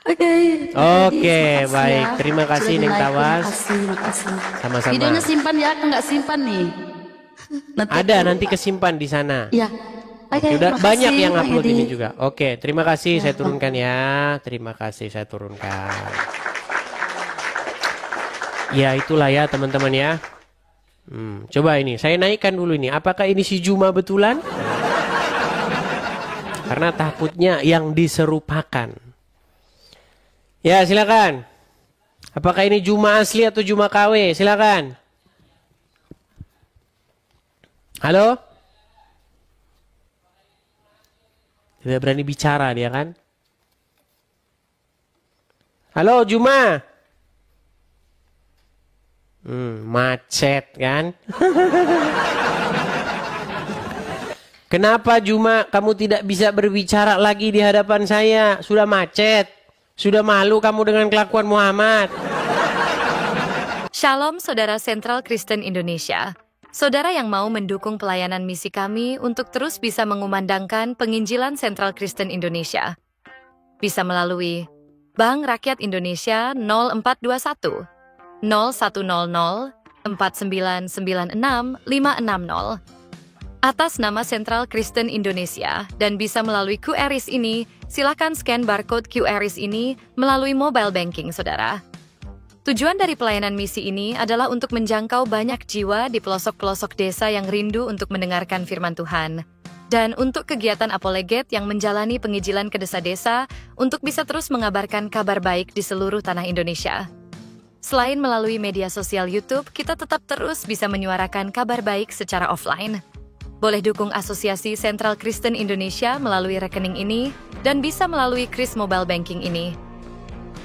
Oke, baik. Ya. Terima kasih Neng Tawas. Makasih. Sama-sama. Videonya simpan ya, aku nggak simpan nih. Nanti kesimpan di sana. Ya. Oke, Udah makasih, banyak yang Bang upload Edi. ini juga. Oke, terima kasih Ya, saya turunkan ya. Terima kasih saya turunkan. Ya itulah ya teman-teman ya. Coba ini, saya naikkan dulu ini. Apakah ini si Juma betulan? Karena takutnya yang diserupakan. Ya silakan. Apakah ini Juma asli atau Juma KW? Silakan. Halo? Tidak berani bicara dia kan? Halo Juma? Macet kan? Kenapa Juma kamu tidak bisa berbicara lagi di hadapan saya? Sudah macet. Sudah malu kamu dengan kelakuan Muhammad. Shalom Saudara Sentral Kristen Indonesia. Saudara yang mau mendukung pelayanan misi kami untuk terus bisa mengumandangkan penginjilan Sentral Kristen Indonesia. Bisa melalui Bank Rakyat Indonesia 0421 0100 4996 560 atas nama Sentral Kristen Indonesia, dan bisa melalui QRIS ini, silakan scan barcode QRIS ini melalui mobile banking saudara. Tujuan dari pelayanan misi ini adalah untuk menjangkau banyak jiwa di pelosok-pelosok desa yang rindu untuk mendengarkan firman Tuhan, dan untuk kegiatan apoleget yang menjalani penginjilan ke desa-desa untuk bisa terus mengabarkan kabar baik di seluruh tanah Indonesia. Selain melalui media sosial YouTube, kita tetap terus bisa menyuarakan kabar baik secara offline. Boleh dukung Asosiasi Sentral Kristen Indonesia melalui rekening ini dan bisa melalui Kris Mobile Banking ini.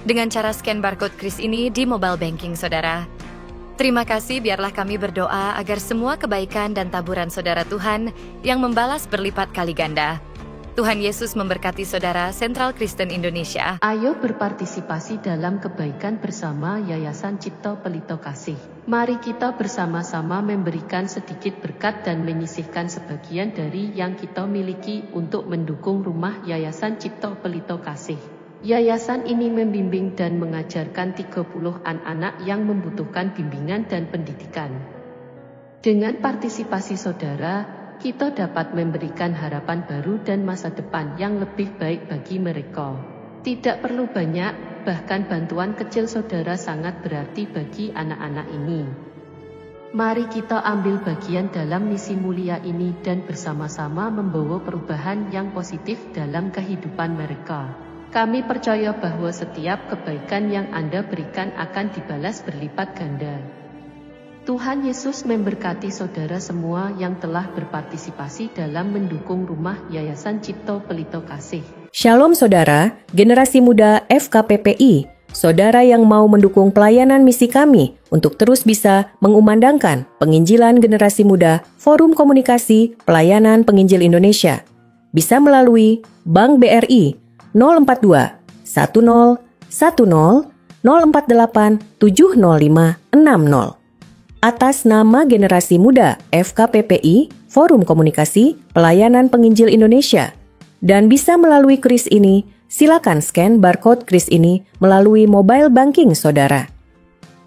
Dengan cara scan barcode Kris ini di mobile banking saudara. Terima kasih, biarlah kami berdoa agar semua kebaikan dan taburan saudara Tuhan yang membalas berlipat kali ganda. Tuhan Yesus memberkati saudara Sentral Kristen Indonesia. Ayo berpartisipasi dalam kebaikan bersama Yayasan Cipto Pelito Kasih. Mari kita bersama-sama memberikan sedikit berkat dan menyisihkan sebagian dari yang kita miliki untuk mendukung rumah Yayasan Cipto Pelito Kasih. Yayasan ini membimbing dan mengajarkan 30 anak-anak yang membutuhkan bimbingan dan pendidikan. Dengan partisipasi saudara, kita dapat memberikan harapan baru dan masa depan yang lebih baik bagi mereka. Tidak perlu banyak, bahkan bantuan kecil saudara sangat berarti bagi anak-anak ini. Mari kita ambil bagian dalam misi mulia ini dan bersama-sama membawa perubahan yang positif dalam kehidupan mereka. Kami percaya bahwa setiap kebaikan yang Anda berikan akan dibalas berlipat ganda. Tuhan Yesus memberkati saudara semua yang telah berpartisipasi dalam mendukung rumah Yayasan Cipto Pelito Kasih. Shalom saudara, generasi muda FKPPI, saudara yang mau mendukung pelayanan misi kami untuk terus bisa mengumandangkan penginjilan generasi muda Forum Komunikasi Pelayanan Penginjil Indonesia. Bisa melalui Bank BRI 042 10 10 048 705 60. Atas nama Generasi Muda FKPPI, Forum Komunikasi Pelayanan Penginjil Indonesia, dan bisa melalui kris ini, silakan scan barcode kris ini melalui mobile banking saudara.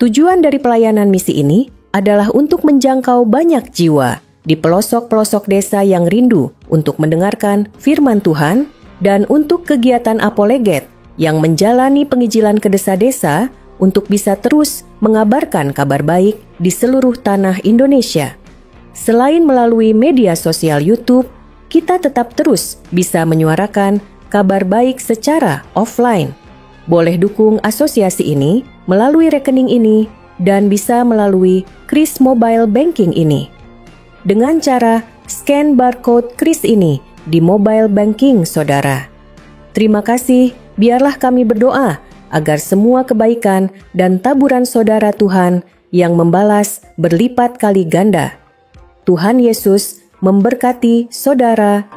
Tujuan dari pelayanan misi ini adalah untuk menjangkau banyak jiwa di pelosok-pelosok desa yang rindu untuk mendengarkan firman Tuhan dan untuk kegiatan apoleget yang menjalani penginjilan ke desa-desa untuk bisa terus mengabarkan kabar baik di seluruh tanah Indonesia. Selain melalui media sosial YouTube, kita tetap terus bisa menyuarakan kabar baik secara offline. Boleh dukung asosiasi ini melalui rekening ini dan bisa melalui Kris Mobile Banking ini. Dengan cara scan barcode Kris ini di mobile banking saudara. Terima kasih, biarlah kami berdoa agar semua kebaikan dan taburan saudara Tuhan yang membalas berlipat kali ganda. Tuhan Yesus memberkati saudara